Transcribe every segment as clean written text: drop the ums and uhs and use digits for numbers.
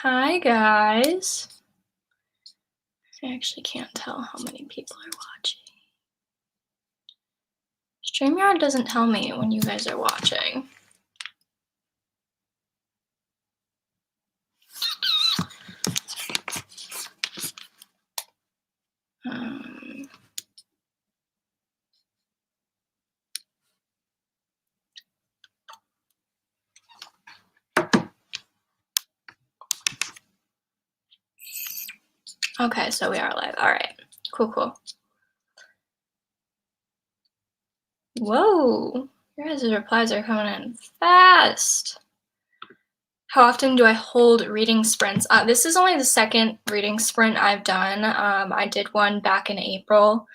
Hi, guys. I actually can't tell how many people are watching. StreamYard doesn't tell me when you guys are watching. Okay, so we are live. All right, cool. Whoa, your guys' replies are coming in fast. How often do I hold reading sprints? This is only the second reading sprint I've done. I did one back in April,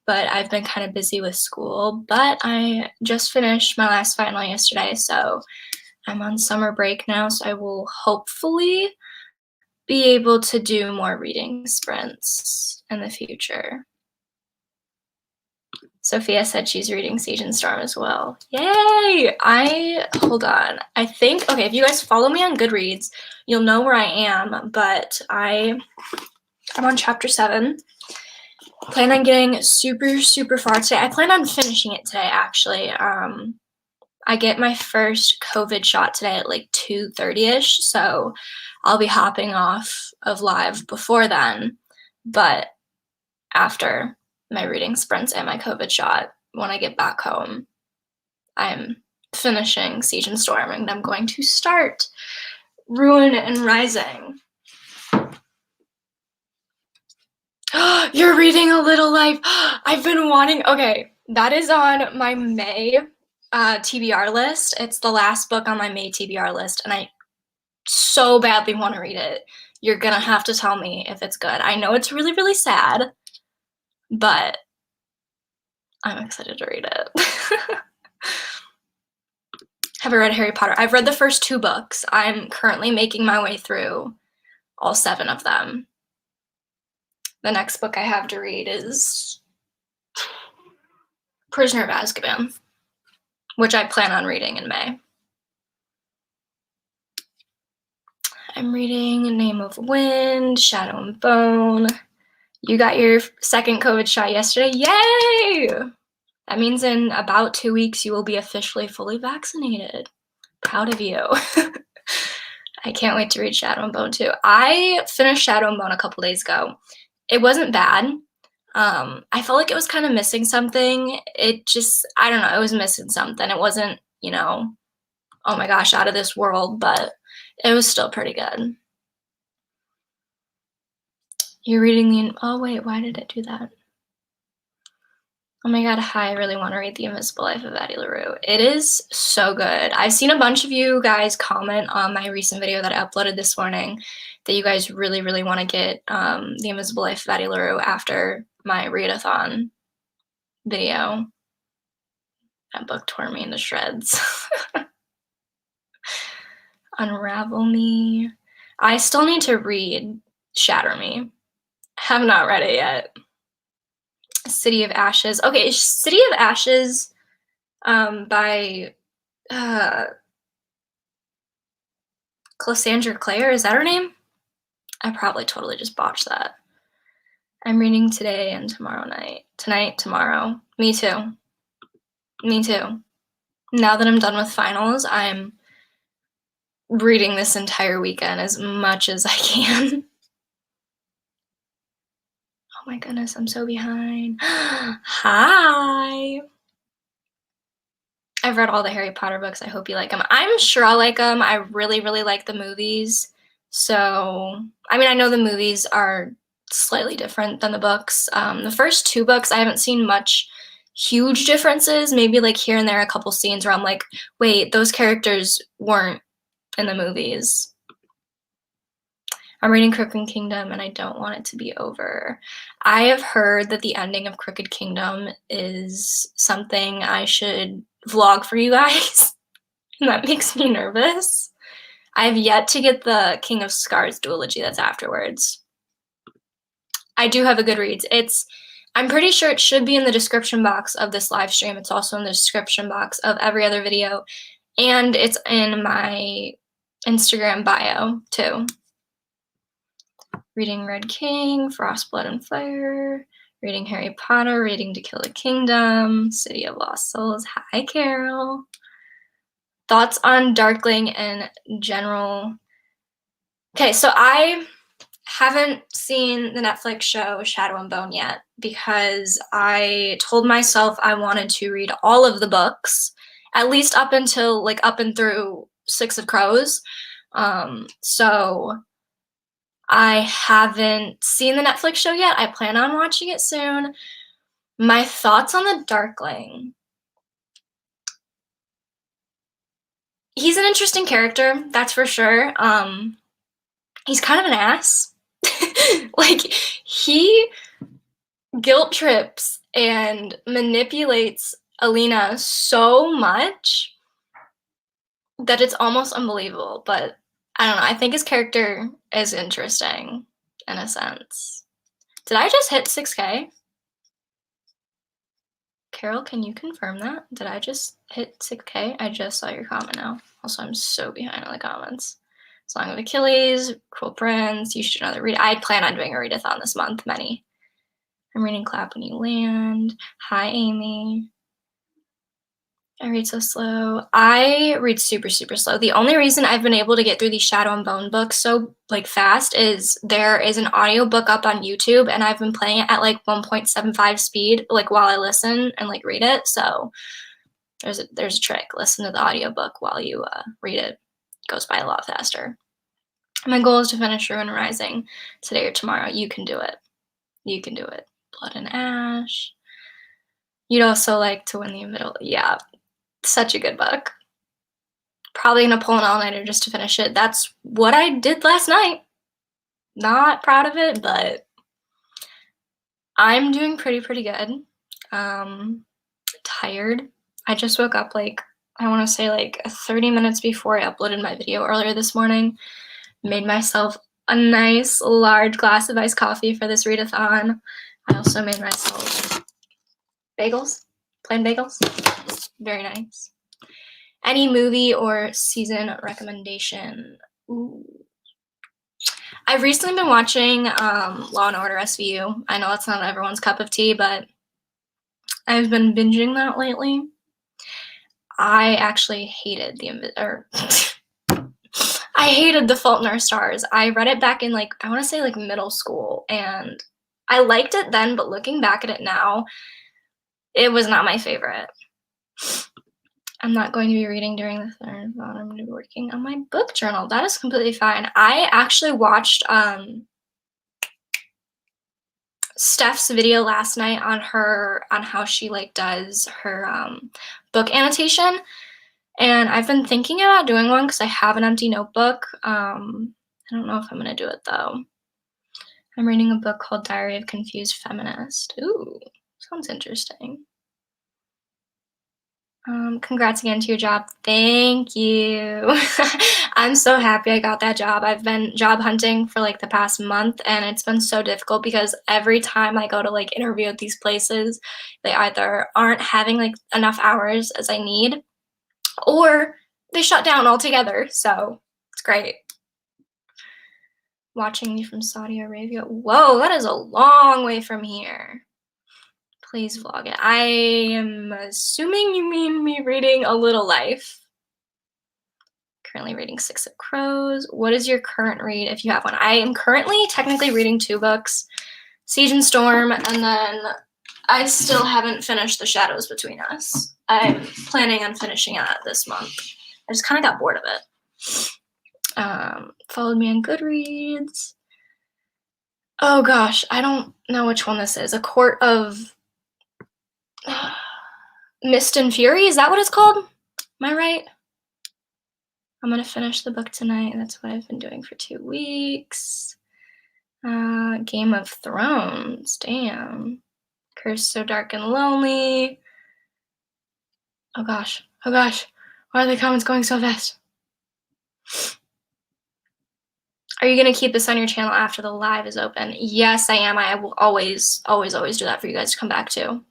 but I've been kind of busy with school. But I just finished my last final yesterday, so I'm on summer break now, so I will hopefully be able to do more reading sprints in the future. Sophia said she's reading Siege and Storm as well. Yay! Hold on. I think, okay, if you guys follow me on Goodreads, you'll know where I am, but I'm on chapter 7. Plan on getting super far today. I plan on finishing it today, actually. I get my first COVID shot today at like 2:30ish, so I'll be hopping off of live before then, but after my reading sprints and my COVID shot, when I get back home, I'm finishing Siege and Storm, and I'm going to start Ruin and Rising. You're reading A Little Life. I've been wanting, okay, that is on my May TBR list. It's the last book on my May TBR list, and I so badly want to read it. You're gonna have to tell me if it's good. I know it's really sad, but I'm excited to read it. Have I read Harry Potter? I've read the first 2 books. I'm currently making my way through all 7 of them. The next book I have to read is Prisoner of Azkaban, which I plan on reading in May. I'm reading Name of Wind, Shadow and Bone. You got your second COVID shot yesterday. Yay! That means in about 2 weeks you will be officially fully vaccinated. Proud of you. I can't wait to read Shadow and Bone too. I finished Shadow and Bone a couple days ago. It wasn't bad. I felt like it was kind of missing something. It just, I don't know, it was missing something. It wasn't, you know, oh my gosh, out of this world, but it was still pretty good. You're reading the, oh wait, why did it do that? Oh my god, hi, I really want to read The Invisible Life of Addie LaRue. It is so good. I've seen a bunch of you guys comment on my recent video that I uploaded this morning that you guys really want to get The Invisible Life of Addie LaRue after my readathon video. That book tore me into shreds. Unravel Me. I still need to read Shatter Me. Have not read it yet. City of Ashes. Okay, City of Ashes by Cassandra Clare. Is that her name? I probably totally just botched that. I'm reading today and tomorrow night. Tonight, tomorrow. Me too. Me too. Now that I'm done with finals, I'm reading this entire weekend as much as I can. Oh my goodness, I'm so behind. Hi. I've read all the Harry Potter books. I hope you like them. I'm sure I'll like them. I really like the movies. So, I mean, I know the movies are slightly different than the books. The first 2 books, I haven't seen much huge differences. Maybe like here and there, a couple scenes where I'm like, wait, those characters weren't in the movies. I'm reading Crooked Kingdom and I don't want it to be over. I have heard that the ending of Crooked Kingdom is something I should vlog for you guys, and that makes me nervous. I have yet to get the King of Scars duology that's afterwards. I do have a Goodreads. I'm pretty sure it should be in the description box of this live stream. It's also in the description box of every other video, and it's in my Instagram bio too. Reading Red King, Frost, Blood, and Fire. Reading Harry Potter, reading To Kill a Kingdom, City of Lost Souls. Hi, Carol. Thoughts on Darkling in general? Okay, so I haven't seen the Netflix show Shadow and Bone yet because I told myself I wanted to read all of the books, at least up until like up and through Six of Crows. So I haven't seen the Netflix show yet. I plan on watching it soon. My thoughts on the Darkling. He's an interesting character, that's for sure. He's kind of an ass. Like, he guilt trips and manipulates Alina so much that it's almost unbelievable. But I don't know. I think his character is interesting in a sense. Did I just hit 6K? Carol, can you confirm that? Did I just hit 6K? I just saw your comment now. Also, I'm so behind on the comments. Song of Achilles, Cruel Prince, You Should Know the Read. I plan on doing a readathon this month, many. I'm reading Clap When You Land. Hi, Amy. I read so slow. I read super, super slow. The only reason I've been able to get through these Shadow and Bone books so like fast is there is an audiobook up on YouTube and I've been playing it at like 1.75 speed like while I listen and like read it. So there's a trick. Listen to the audiobook while you read it. It goes by a lot faster. My goal is to finish Ruin Rising today or tomorrow. You can do it. You can do it. Blood and Ash. You'd also like to win the middle. Yeah. Such a good book. Probably gonna pull an all-nighter just to finish it. That's what I did last night. Not proud of it, but I'm doing pretty good. Tired. I just woke up like, I want to say like 30 minutes before I uploaded my video earlier this morning. Made myself a nice large glass of iced coffee for this readathon. I also made myself bagels, plain bagels. Very nice. Any movie or season recommendation? Ooh. I've recently been watching Law & Order SVU. I know that's not everyone's cup of tea, but I've been binging that lately. I actually hated I hated The Fault in Our Stars. I read it back in like, I want to say like middle school, and I liked it then, but looking back at it now, it was not my favorite. I'm not going to be reading during the third thought. I'm going to be working on my book journal. That is completely fine. I actually watched Steph's video last night on how she like does her book annotation, and I've been thinking about doing one because I have an empty notebook. I don't know if I'm going to do it though. I'm reading a book called Diary of Confused Feminist. Ooh, sounds interesting. Congrats again to your job. Thank you. I'm so happy I got that job. I've been job hunting for like the past month, and it's been so difficult because every time I go to like interview at these places, they either aren't having like enough hours as I need, or they shut down altogether. So it's great. Watching me from Saudi Arabia. Whoa, that is a long way from here. Please vlog it. I am assuming you mean me reading A Little Life. Currently reading Six of Crows. What is your current read if you have one? I am currently technically reading 2 books, Siege and Storm, and then I still haven't finished The Shadows Between Us. I'm planning on finishing it this month. I just kind of got bored of it. Followed me on Goodreads. Oh gosh, I don't know which one this is. A Court of Mist and Fury, is that what it's called? Am I right? I'm gonna finish the book tonight. That's what I've been doing for 2 weeks. Game of Thrones, damn. Cursed So Dark and Lonely. Oh gosh, why are the comments going so fast? Are you gonna keep this on your channel after the live is open? Yes, I am. I will always do that for you guys to come back to.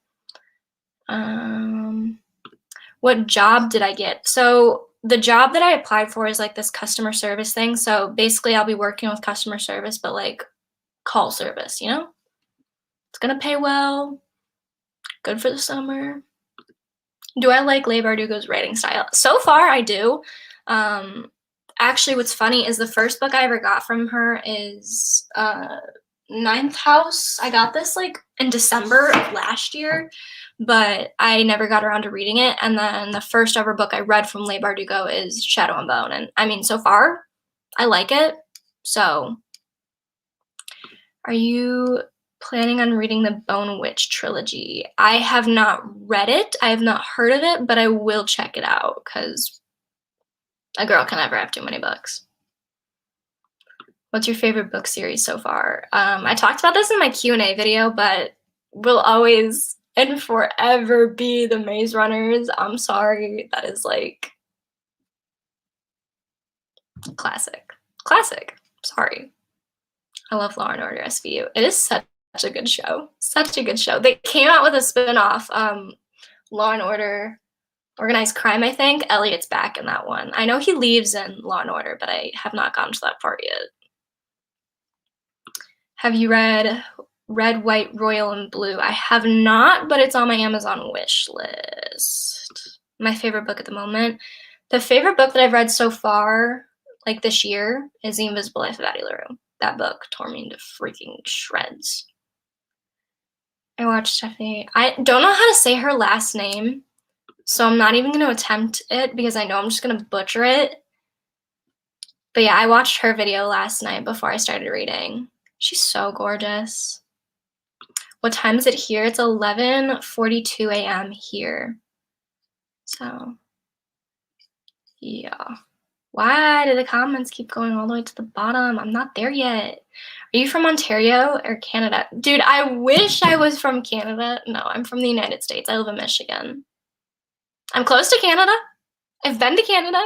What job did I get? So the job that I applied for is like this customer service thing. So basically I'll be working with customer service, but like call service, you know? It's gonna pay well, good for the summer. Do I like Leigh Bardugo's writing style? So far, I do. Actually, what's funny is the first book I ever got from her is Ninth House. I got this like in December of last year, but I never got around to reading it. And then the first ever book I read from Leigh Bardugo is Shadow and Bone. And I mean, so far, I like it. So, are you planning on reading the Bone Witch trilogy? I have not read it. I have not heard of it, but I will check it out because a girl can never have too many books. What's your favorite book series so far? I talked about this in my Q&A video, but will always and forever be the Maze Runners. I'm sorry. That is like classic. Classic. Sorry. I love Law and Order SVU. It is such a good show. Such a good show. They came out with a spin-off, Law and Order Organized Crime, I think. Elliot's back in that one. I know he leaves in Law and Order, but I have not gotten to that part yet. Have you read Red, White, Royal, and Blue? I have not, but it's on my Amazon wish list. My favorite book at the moment. The favorite book that I've read so far, like this year, is The Invisible Life of Addie LaRue. That book tore me into freaking shreds. I watched Stephanie. I don't know how to say her last name, so I'm not even going to attempt it because I know I'm just going to butcher it. But yeah, I watched her video last night before I started reading. She's so gorgeous. What time is it here? It's 11:42 a.m. here. So, yeah. Why do the comments keep going all the way to the bottom? I'm not there yet. Are you from Ontario or Canada? Dude, I wish I was from Canada. No, I'm from the United States. I live in Michigan. I'm close to Canada. I've been to Canada,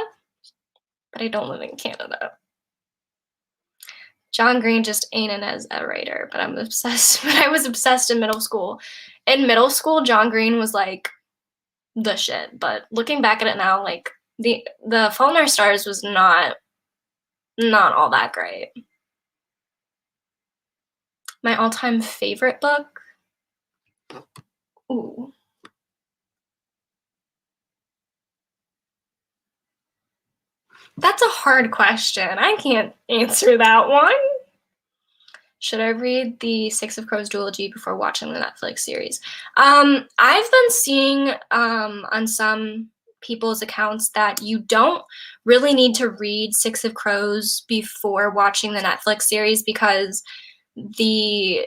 but I don't live in Canada. John Green just ain't in as a writer, but I'm obsessed. But I was obsessed in middle school. In middle school, John Green was like the shit. But looking back at it now, like the Fault in Our Stars was not all that great. My all-time favorite book? Ooh. That's a hard question. I can't answer that one. Should I read the Six of Crows duology before watching the Netflix series? I've been seeing on some people's accounts that you don't really need to read Six of Crows before watching the Netflix series because the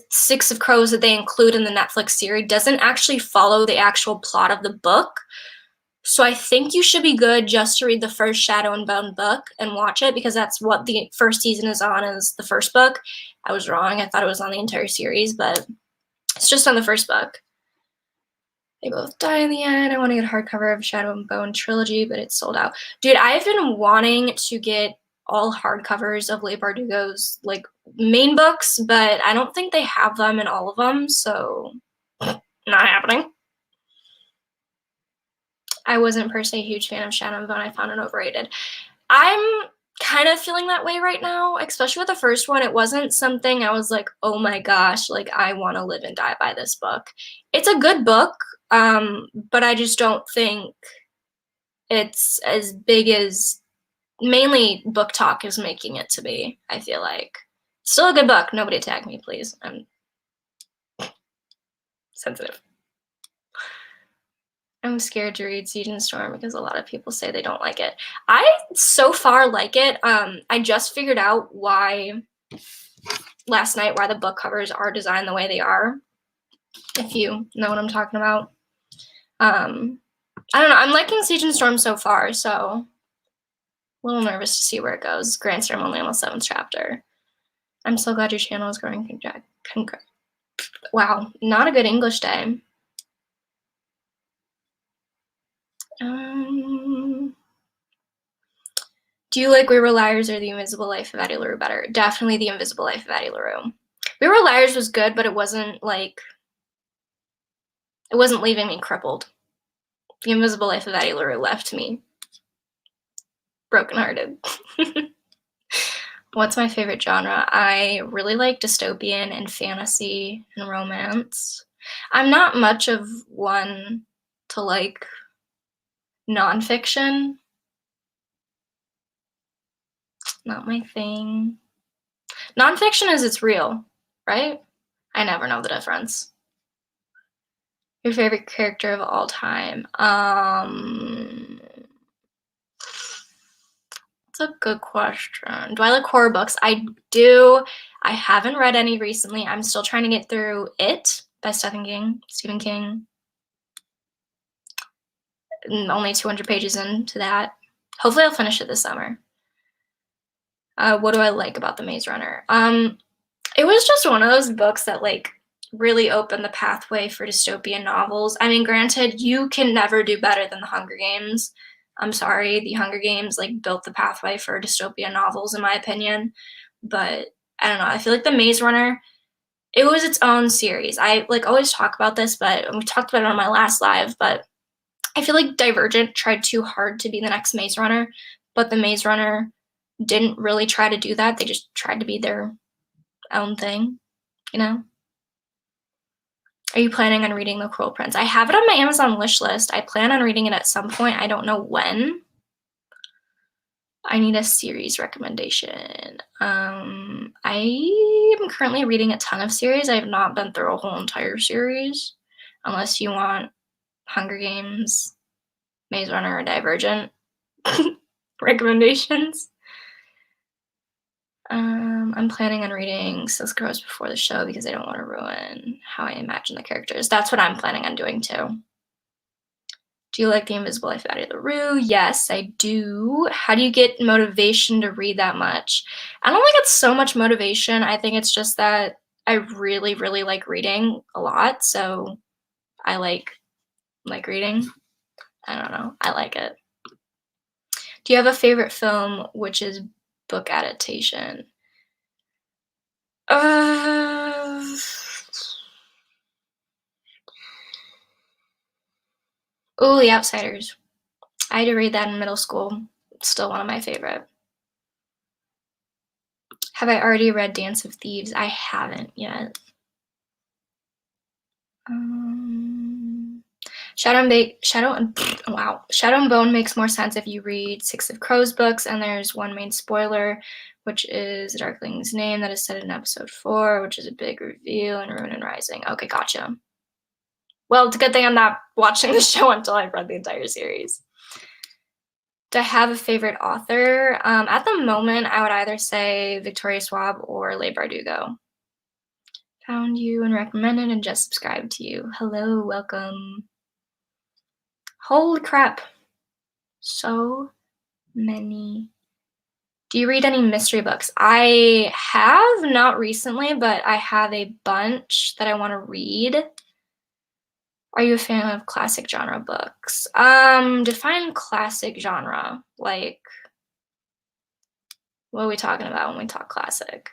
Six of Crows that they include in the Netflix series doesn't actually follow the actual plot of the book. So I think you should be good just to read the first Shadow and Bone book and watch it because that's what the first season is on, is the first book. I was wrong. I thought it was on the entire series, but it's just on the first book. They both die in the end. I want to get a hardcover of Shadow and Bone trilogy, but it's sold out. Dude, I've been wanting to get all hardcovers of Leigh Bardugo's like main books, but I don't think they have them in all of them, so not happening. I wasn't per se a huge fan of Shadow and Bone. I found it overrated. I'm kind of feeling that way right now, especially with the first one. It wasn't something I was like, oh my gosh, like I want to live and die by this book. It's a good book, but I just don't think it's as big as mainly Book Talk is making it to be, I feel like. Still a good book. Nobody attack me, please. I'm sensitive. I'm scared to read Siege and Storm because a lot of people say they don't like it. I so far like it. I just figured out last night why the book covers are designed the way they are, if you know what I'm talking about. I don't know. I'm liking Siege and Storm so far, so a little nervous to see where it goes. Granted, I'm only on the 7th chapter. I'm so glad your channel is growing. Wow, not a good English day. Do you like We Were Liars or The Invisible Life of Addie LaRue better? Definitely The Invisible Life of Addie LaRue. We Were Liars was good, but it wasn't leaving me crippled. The Invisible Life of Addie LaRue left me brokenhearted. What's my favorite genre? I really like dystopian and fantasy and romance. I'm not much of one to like nonfiction. Not my thing. Nonfiction is it's real, right? I never know the difference. Your favorite character of all time? That's a good question. Do I like horror books? I do. I haven't read any recently. I'm still trying to get through It by Stephen King. Only 200 pages into that. Hopefully I'll finish it this summer. What do I like about The Maze Runner? It was just one of those books that like really opened the pathway for dystopian novels. I mean, granted, you can never do better than The Hunger Games. I'm sorry, The Hunger Games like built the pathway for dystopian novels in my opinion. But I don't know, I feel like The Maze Runner, it was its own series. I like always talk about this, but we talked about it on my last live, but I feel like Divergent tried too hard to be the next Maze Runner, but The Maze Runner didn't really try to do that. They just tried to be their own thing, you know? Are you planning on reading The Cruel Prince? I have it on my Amazon wish list. I plan on reading it at some point. I don't know when. I need a series recommendation. I am currently reading a ton of series. I have not been through a whole entire series, unless you want Hunger Games, Maze Runner, or Divergent recommendations. I'm planning on reading Six Crows before the show because I don't want to ruin how I imagine the characters. That's what I'm planning on doing too. Do you like The Invisible Life of Addie LaRue? Yes, I do. How do you get motivation to read that much? I don't think it's so much motivation. I think it's just that I really, really like reading a lot. So I like reading. I don't know. I like it. Do you have a favorite film which is book adaptation? Oh, The Outsiders. I had to read that in middle school. It's still one of my favorite. Have I already read Dance of Thieves? I haven't yet. Shadow and Bone makes more sense if you read Six of Crows books, and there's one main spoiler, which is the Darkling's name that is said in episode 4, which is a big reveal in Ruin and Rising. Okay, gotcha. Well, it's a good thing I'm not watching the show until I've read the entire series. Do I have a favorite author? At the moment, I would either say Victoria Schwab or Leigh Bardugo. Found you and recommended and just subscribed to you. Hello, welcome. Holy crap. So many. Do you read any mystery books? I have, not recently, but I have a bunch that I want to read. Are you a fan of classic genre books? Define classic genre. Like, what are we talking about when we talk classic?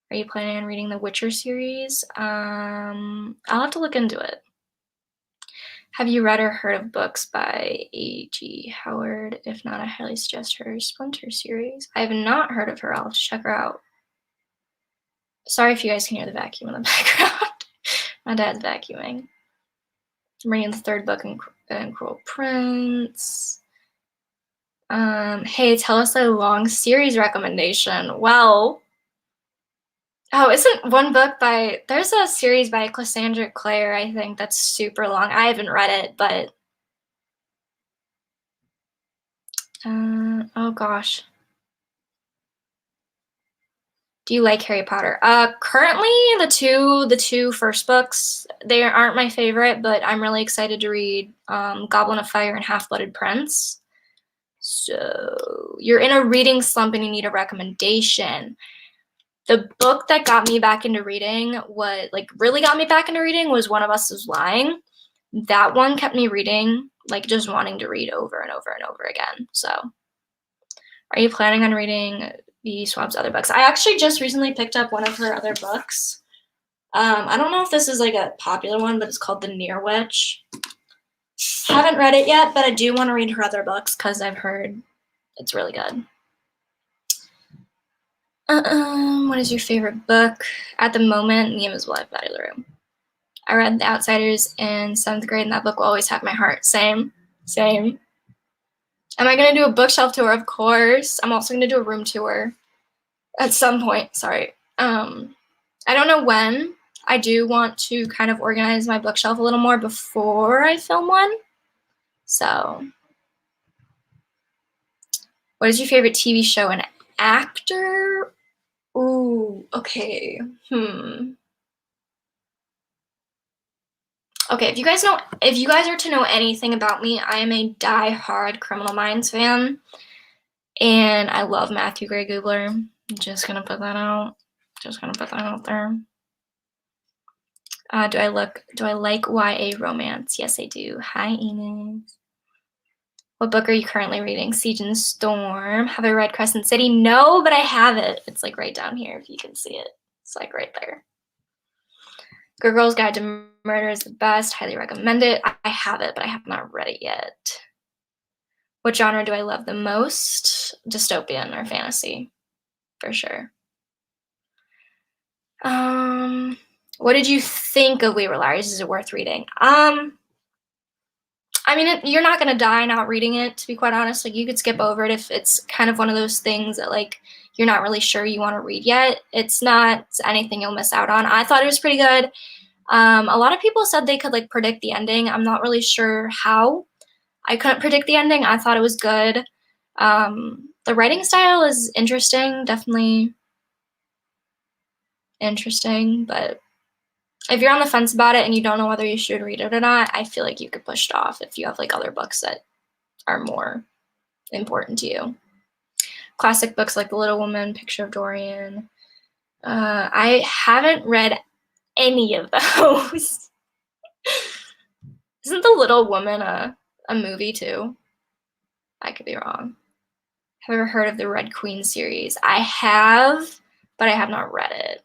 Are you planning on reading the Witcher series? I'll have to look into it. Have you read or heard of books by A.G. Howard? If not, I highly suggest her Splinter series. I have not heard of her. I'll have to check her out. Sorry if you guys can hear the vacuum in the background. My dad's vacuuming. I'm reading the third book in Cruel Prince. Hey, tell us a long series recommendation. Well, oh, isn't one book by, there's a series by Cassandra Clare, I think, that's super long. I haven't read it, but, oh gosh. Do you like Harry Potter? Currently, the two first books, they aren't my favorite, but I'm really excited to read Goblet of Fire and Half-Blooded Prince. So, you're in a reading slump and you need a recommendation. The book that got me back into reading, really got me back into reading, was One of Us Is Lying. That one kept me reading, like just wanting to read over and over and over again. So, are you planning on reading B. Schwab's other books? I actually just recently picked up one of her other books. I don't know if this is like a popular one, but it's called The Near Witch. Haven't read it yet, but I do want to read her other books because I've heard it's really good. What is your favorite book? At the moment, The Invisible Life of Betty LaRue. I read The Outsiders in 7th grade, and that book will always have my heart. Same. Am I going to do a bookshelf tour? Of course. I'm also going to do a room tour at some point. Sorry. I don't know when. I do want to kind of organize my bookshelf a little more before I film one. So, what is your favorite TV show and actor? Ooh, okay. Okay, if you guys are to know anything about me, I am a die-hard Criminal Minds fan, and I love Matthew Gray Gubler. Just gonna put that out. There. Do I like YA romance? Yes, I do. Hi, Enos. What book are you currently reading? Siege and Storm. Have I read Crescent City? No, but I have it. It's like right down here if you can see it. It's like right there. Good Girl's Guide to Murder is the best. Highly recommend it. I have it, but I have not read it yet. What genre do I love the most? Dystopian or fantasy, for sure. What did you think of We Were Liars? Is it worth reading? I mean, you're not going to die not reading it, to be quite honest. Like, you could skip over it if it's kind of one of those things that, like, you're not really sure you want to read yet. It's not anything you'll miss out on. I thought it was pretty good. A lot of people said they could, like, predict the ending. I'm not really sure how. I couldn't predict the ending. I thought it was good. The writing style is interesting, definitely interesting, but if you're on the fence about it and you don't know whether you should read it or not, I feel like you could push it off if you have like other books that are more important to you. Classic books like The Little Woman, Picture of Dorian. I haven't read any of those. Isn't The Little Woman a movie too? I could be wrong. Have you ever heard of the Red Queen series? I have, but I have not read it.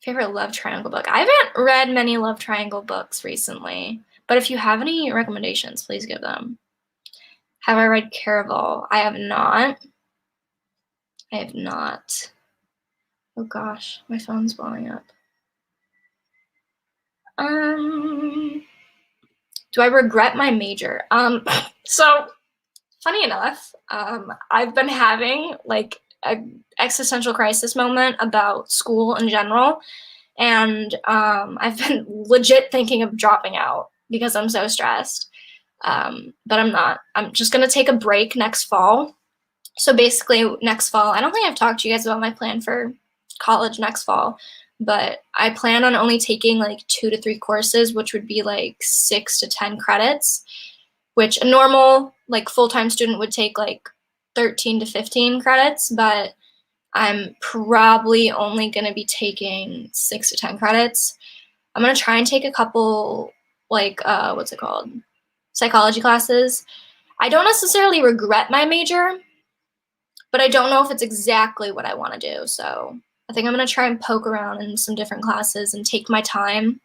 Favorite love triangle book? I haven't read many love triangle books recently, but if you have any recommendations, please give them. Have I read Caraval? I have not. Oh gosh, my phone's blowing up. Do I regret my major? So funny enough, I've been having like an existential crisis moment about school in general. And I've been legit thinking of dropping out because I'm so stressed. But I'm not. I'm just going to take a break next fall. So basically next fall, I don't think I've talked to you guys about my plan for college next fall, but I plan on only taking like 2 to 3 courses, which would be like 6 to 10 credits, which a normal like full-time student would take like 13 to 15 credits, but I'm probably only going to be taking 6 to 10 credits. I'm going to try and take a couple, like, psychology classes. I don't necessarily regret my major, but I don't know if it's exactly what I want to do. So I think I'm going to try and poke around in some different classes and take my time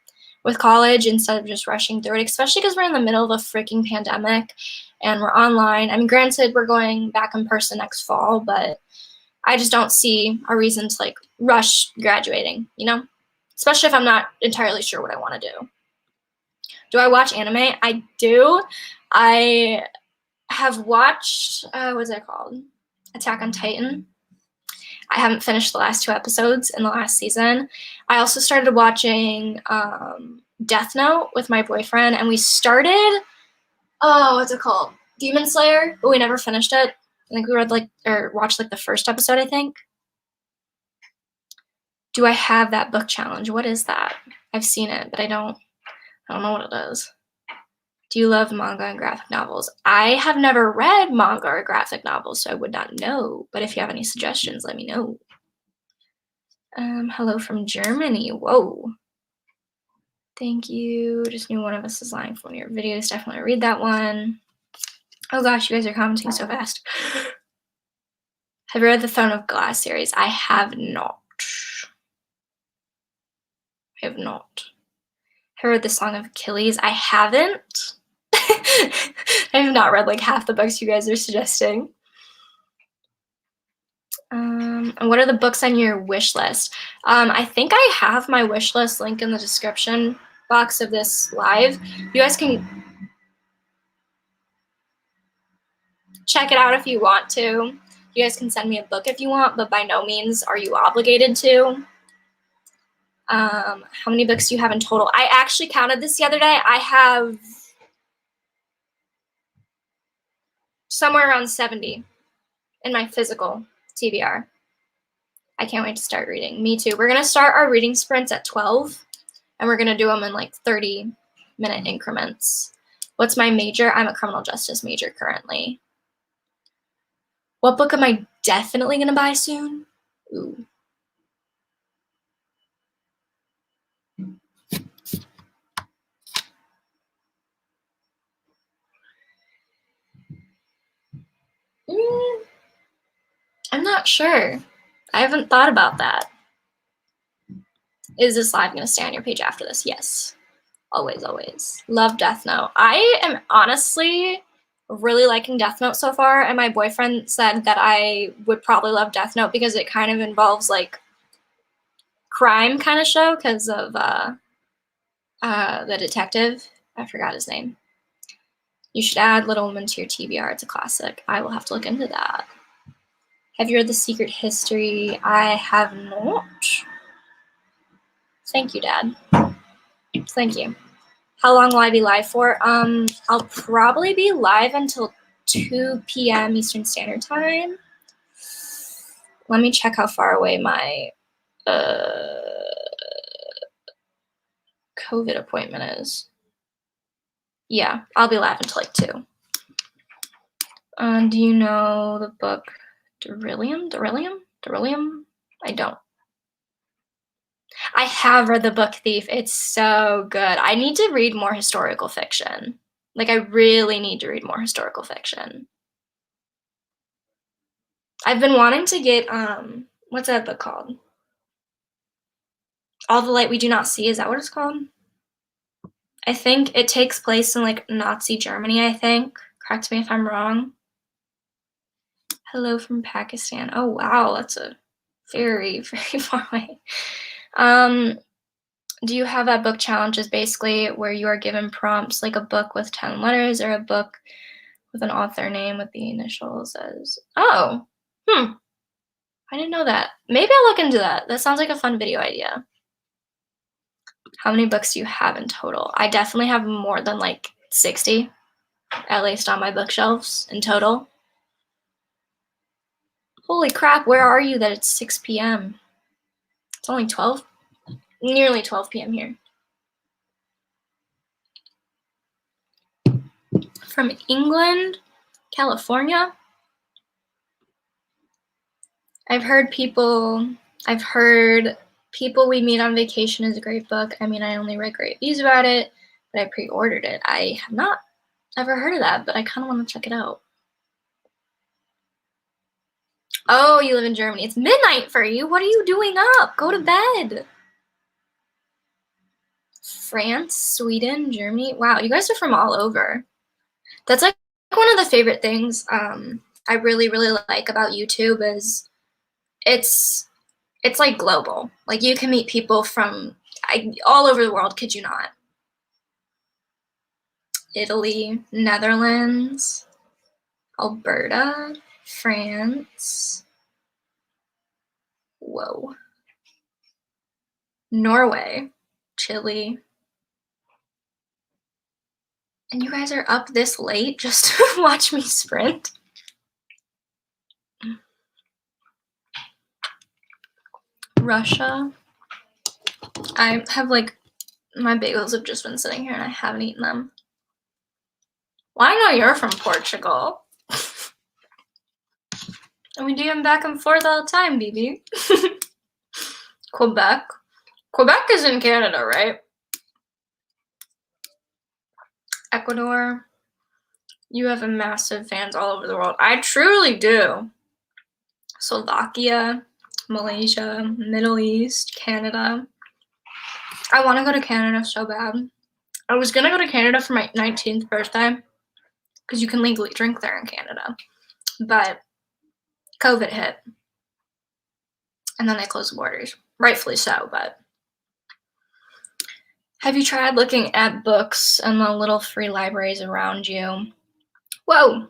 with college instead of just rushing through it, especially because we're in the middle of a freaking pandemic and we're online. I mean, granted, we're going back in person next fall, but I just don't see a reason to like rush graduating, you know? Especially if I'm not entirely sure what I want to do. Do I watch anime? I do. I have watched, what's that called? Attack on Titan. I haven't finished the last 2 episodes in the last season. I also started watching Death Note with my boyfriend, and we started, what's it called? Demon Slayer, but we never finished it. I think we watched like the first episode, I think. Do I have that book challenge? What is that? I've seen it, but I don't know what it is. Do you love manga and graphic novels? I have never read manga or graphic novels, so I would not know. But if you have any suggestions, let me know. Hello from Germany. Whoa. Thank you. Just knew one of us is lying for one of your videos. Definitely read that one. Oh gosh, you guys are commenting so fast. Have you read the Throne of Glass series? I have not. Have heard the Song of Achilles. I haven't. I have not read like half the books you guys are suggesting. And what are the books on your wish list? I think I have my wish list link in the description box of this live. You guys can check it out if you want to. You guys can send me a book if you want, but by no means are you obligated to. How many books do you have in total? I actually counted this the other day. I have somewhere around 70 in my physical TBR. I can't wait to start reading. Me too. We're going to start our reading sprints at 12, and we're going to do them in like 30-minute increments. What's my major? I'm a criminal justice major currently. What book am I definitely going to buy soon? Ooh. I'm not sure. I haven't thought about that. Is this live going to stay on your page after this? Yes. Always, always. Love Death Note. I am honestly really liking Death Note so far, and my boyfriend said that I would probably love Death Note because it kind of involves like crime kind of show because of the detective. I forgot his name. You should add Little Women to your TBR. It's a classic. I will have to look into that. Have you read The Secret History? I have not. Thank you, Dad. Thank you. How long will I be live for? I'll probably be live until 2 p.m. Eastern Standard Time. Let me check how far away my COVID appointment is. Yeah, I'll be live until like 2. Do you know the book Derillium? I don't. I have read The Book Thief. It's so good. I need to read more historical fiction. Like, I really need to read more historical fiction. I've been wanting to get, what's that book called? All the Light We Do Not See. Is that what it's called? I think it takes place in, like, Nazi Germany, I think. Correct me if I'm wrong. Hello from Pakistan. Oh, wow. That's a very, very far away. Do you have that book challenges basically where you are given prompts like a book with 10 letters or a book with an author name with the initials as, oh, I didn't know that. Maybe I'll look into that. That sounds like a fun video idea. How many books do you have in total? I definitely have more than like 60, at least on my bookshelves in total. Holy crap, where are you that it's 6 p.m.? It's only 12, nearly 12 p.m. here. From England, California. I've heard People We Meet on Vacation is a great book. I mean, I only read great reviews about it, but I pre-ordered it. I have not ever heard of that, but I kind of want to check it out. Oh, you live in Germany. It's midnight for you. What are you doing up? Go to bed. France, Sweden, Germany. Wow, you guys are from all over. That's like one of the favorite things I really, really like about YouTube is it's like global. Like you can meet people from all over the world, kid you not. Italy, Netherlands, Alberta, France. Whoa. Norway, Chile. And you guys are up this late just to watch me sprint? Russia. I have like, my bagels have just been sitting here and I haven't eaten them. Well, I know you're from Portugal. And we do them back and forth all the time, BB. Quebec. Quebec is in Canada, right? Ecuador. You have a massive fans all over the world. I truly do. Slovakia, Malaysia, Middle East, Canada. I want to go to Canada so bad. I was going to go to Canada for my 19th birthday because you can legally drink there in Canada. But COVID hit. And then they closed the borders. Rightfully so, but. Have you tried looking at books in the little free libraries around you? Whoa!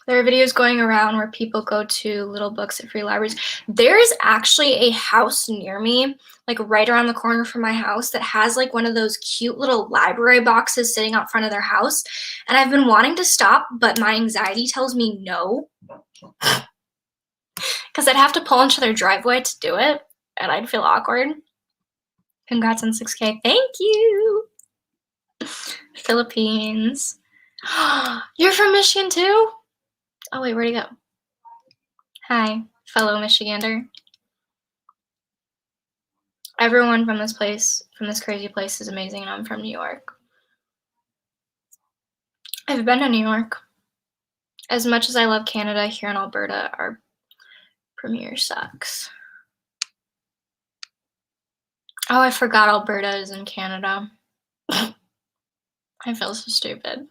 There are videos going around where people go to little books at free libraries. There's actually a house near me, like right around the corner from my house, that has like one of those cute little library boxes sitting out front of their house. And I've been wanting to stop, but my anxiety tells me no. Because I'd have to pull into their driveway to do it, and I'd feel awkward. Congrats on 6K. Thank you. Philippines. You're from Michigan too? Oh wait, where'd he go? Hi, fellow Michigander. Everyone from this place, from this crazy place, is amazing, and I'm from New York. I've been to New York. As much as I love Canada, here in Alberta, our premiere sucks. Oh, I forgot Alberta is in Canada. I feel so stupid.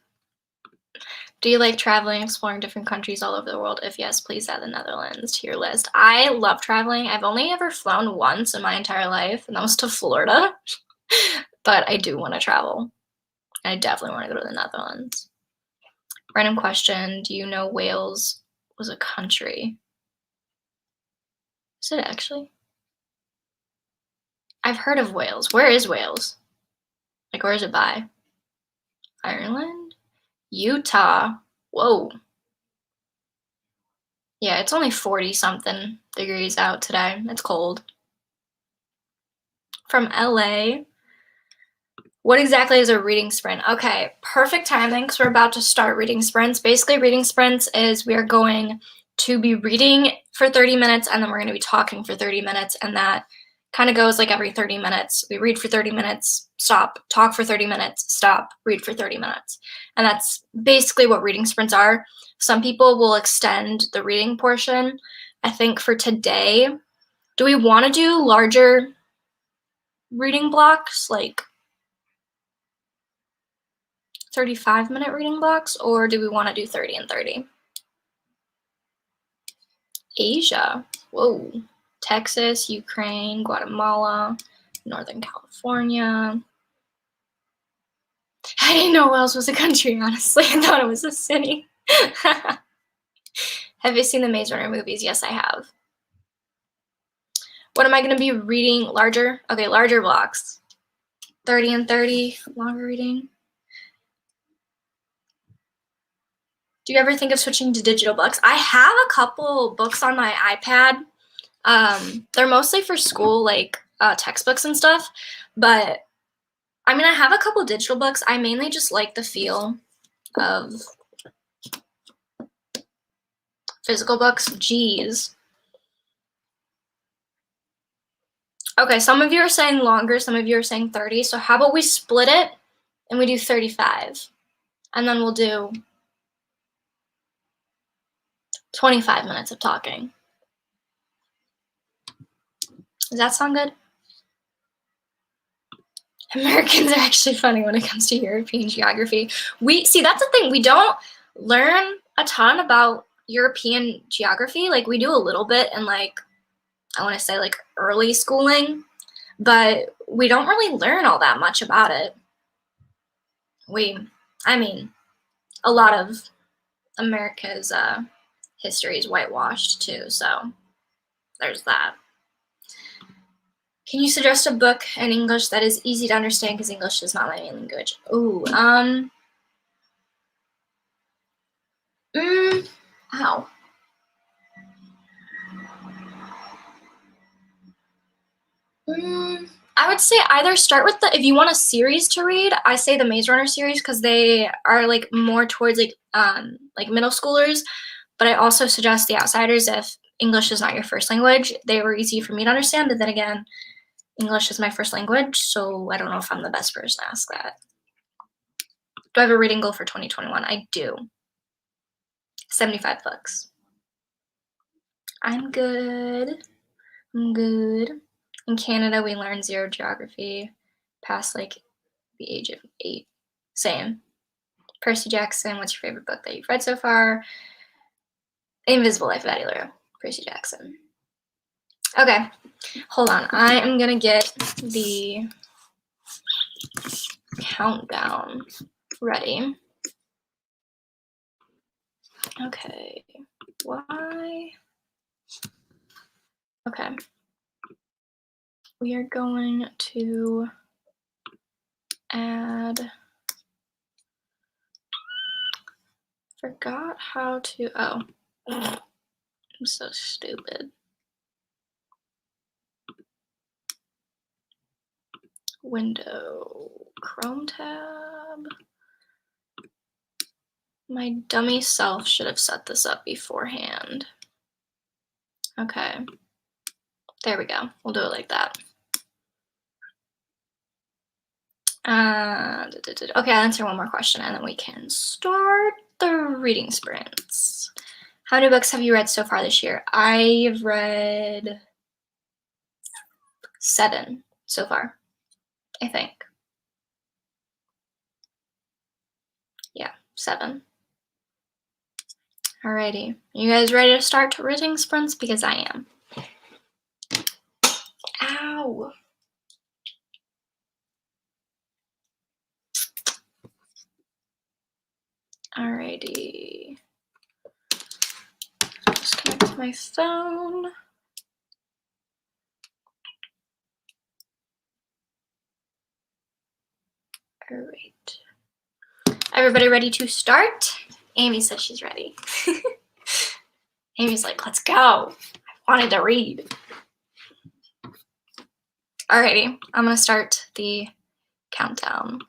Do you like traveling, exploring different countries all over the world? If yes, please add the Netherlands to your list. I love traveling. I've only ever flown once in my entire life, and that was to Florida. But I do want to travel. I definitely want to go to the Netherlands. Random question. Do you know Wales was a country? Is it actually? I've heard of Wales. Where is Wales? Like, where is it by? Ireland? Utah. Whoa. Yeah, it's only 40-something degrees out today. It's cold. From LA. What exactly is a reading sprint? Okay, perfect timing because we're about to start reading sprints. Basically, reading sprints is we are going to be reading for 30 minutes and then we're going to be talking for 30 minutes, and that kind of goes like every 30 minutes. We read for 30 minutes, stop, talk for 30 minutes, stop, read for 30 minutes. And that's basically what reading sprints are. Some people will extend the reading portion. I think for today, do we want to do larger reading blocks, like 35-minute reading blocks, or do we want to do 30 and 30? Asia. Whoa. Texas, Ukraine, Guatemala, Northern California. I didn't know Wales was a country, honestly. I thought it was a city. Have you seen the Maze Runner movies? Yes, I have. What am I going to be reading? Larger? Okay, larger blocks. 30 and 30, longer reading. Do you ever think of switching to digital books? I have a couple books on my iPad. They're mostly for school, like textbooks and stuff. But, I mean, I have a couple digital books. I mainly just like the feel of physical books. Jeez. Okay, some of you are saying longer, some of you are saying 30. So how about we split it and we do 35? And then we'll do 25 minutes of talking. Does that sound good? Americans are actually funny when it comes to European geography. See, that's the thing. We don't learn a ton about European geography. Like, we do a little bit in, like, I want to say, like, early schooling, but we don't really learn all that much about it. I mean, a lot of America's history is whitewashed too, so there's that. Can you suggest a book in English that is easy to understand because English is not my main language? Ooh, ow. I would say either start with if you want a series to read, I say the Maze Runner series because they are like more towards like middle schoolers. But I also suggest The Outsiders if English is not your first language. They were easy for me to understand, but then again, English is my first language, so I don't know if I'm the best person to ask that. Do I have a reading goal for 2021? I do. 75 books. I'm good. In Canada, we learn zero geography. past like the age of 8. Same. Percy Jackson, what's your favorite book that you've read so far? Invisible Life of Addie LaRue. Percy Jackson. Okay, hold on. I am gonna get the countdown ready. Okay, why? Okay. We are going to add, forgot how to, oh, I'm so stupid. Window, Chrome tab. My dummy self should have set this up beforehand. Okay, there we go. We'll do it like that. Okay, I'll answer one more question and then we can start the reading sprints. How many books have you read so far this year? I've read 7 so far, I think. Yeah, 7. Alrighty, you guys ready to start reading sprints? Because I am. Ow. Alrighty. Just connect my phone. Alright. Everybody ready to start? Amy says she's ready. Amy's like, let's go. I wanted to read. Alrighty, I'm gonna start the countdown.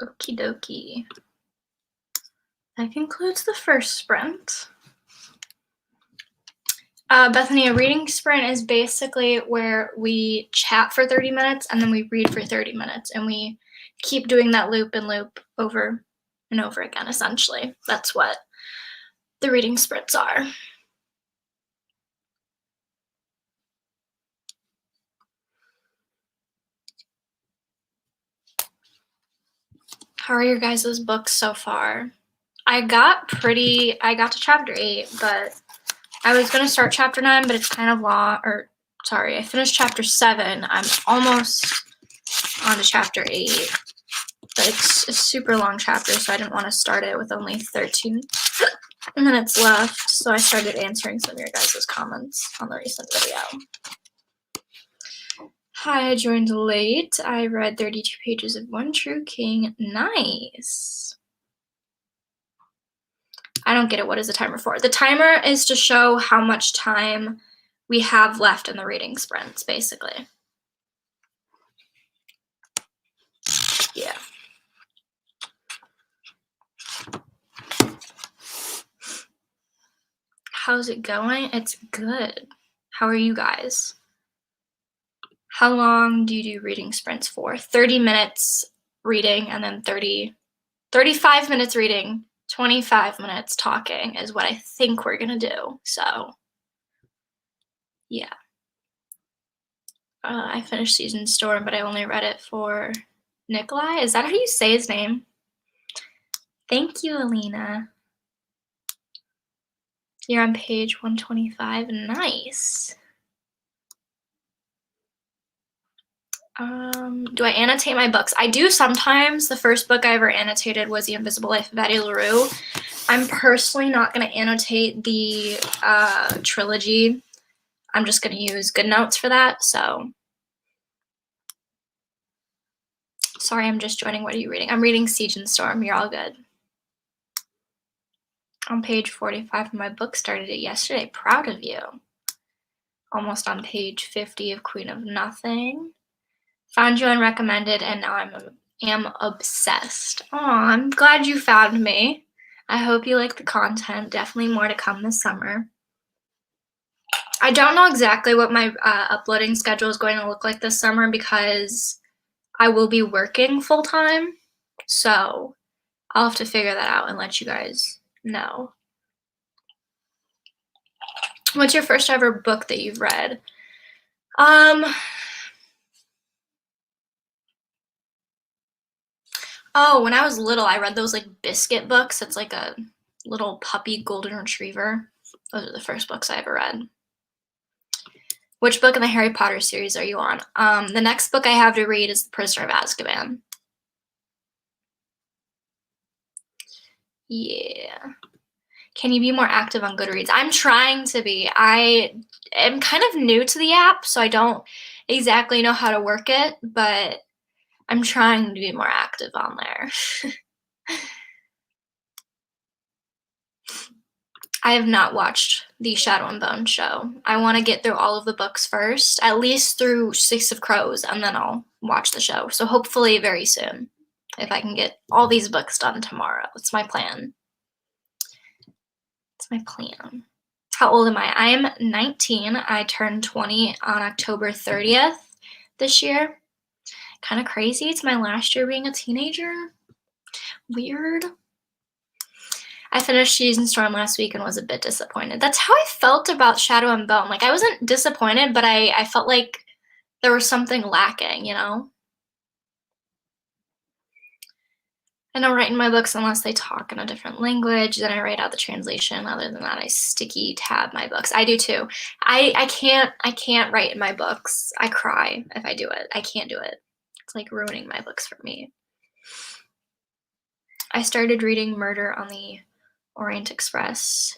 Okie dokie. That concludes the first sprint. Bethany, a reading sprint is basically where we chat for 30 minutes and then we read for 30 minutes, and we keep doing that loop and loop over and over again, essentially. That's what the reading sprints are. How are your guys' books so far? I got to chapter 8, but I was going to start chapter 9, but it's kind of long, or sorry, I finished chapter 7. I'm almost on to chapter 8, but it's a super long chapter, so I didn't want to start it with only 13 minutes left, so I started answering some of your guys' comments on the recent video. Hi, I joined late. I read 32 pages of One True King. Nice. I don't get it. What is the timer for? The timer is to show how much time we have left in the reading sprints, basically. Yeah. How's it going? It's good. How are you guys? How long do you do reading sprints for? 30 minutes reading, and then 35 minutes reading, 25 minutes talking is what I think we're gonna do. So, yeah. I finished Season Storm, but I only read it for Nikolai. Is that how you say his name? Thank you, Alina. You're on page 125. Nice. Do I annotate my books? I do sometimes. The first book I ever annotated was The Invisible Life of Addie LaRue. I'm personally not going to annotate the trilogy. I'm just going to use GoodNotes for that, so. Sorry, I'm just joining. What are you reading? I'm reading Siege and Storm. You're all good. On page 45 of my book, started it yesterday. Proud of you. Almost on page 50 of Queen of Nothing. Found you unrecommended, and now I am obsessed. Aw, I'm glad you found me. I hope you like the content. Definitely more to come this summer. I don't know exactly what my uploading schedule is going to look like this summer because I will be working full-time. So I'll have to figure that out and let you guys know. What's your first ever book that you've read? Oh, when I was little, I read those like biscuit books. It's like a little puppy golden retriever. Those are the first books I ever read. Which book in the Harry Potter series are you on? The next book I have to read is The Prisoner of Azkaban. Yeah. Can you be more active on Goodreads? I'm trying to be. I am kind of new to the app, so I don't exactly know how to work it, but I'm trying to be more active on there. I have not watched the Shadow and Bone show. I want to get through all of the books first, at least through Six of Crows, and then I'll watch the show. So hopefully very soon, if I can get all these books done tomorrow. That's my plan. That's my plan. How old am I? I'm 19. I turned 20 on October 30th this year. Kind of crazy. It's my last year being a teenager. Weird. I finished Season Storm last week and was a bit disappointed. That's how I felt about Shadow and Bone. Like, I wasn't disappointed, but I felt like there was something lacking, you know? I don't write in my books unless they talk in a different language. Then I write out the translation. Other than that, I sticky tab my books. I do too. I can't write in my books. I cry if I do it. I can't do it. It's like ruining my books for me. I started reading Murder on the Orient Express.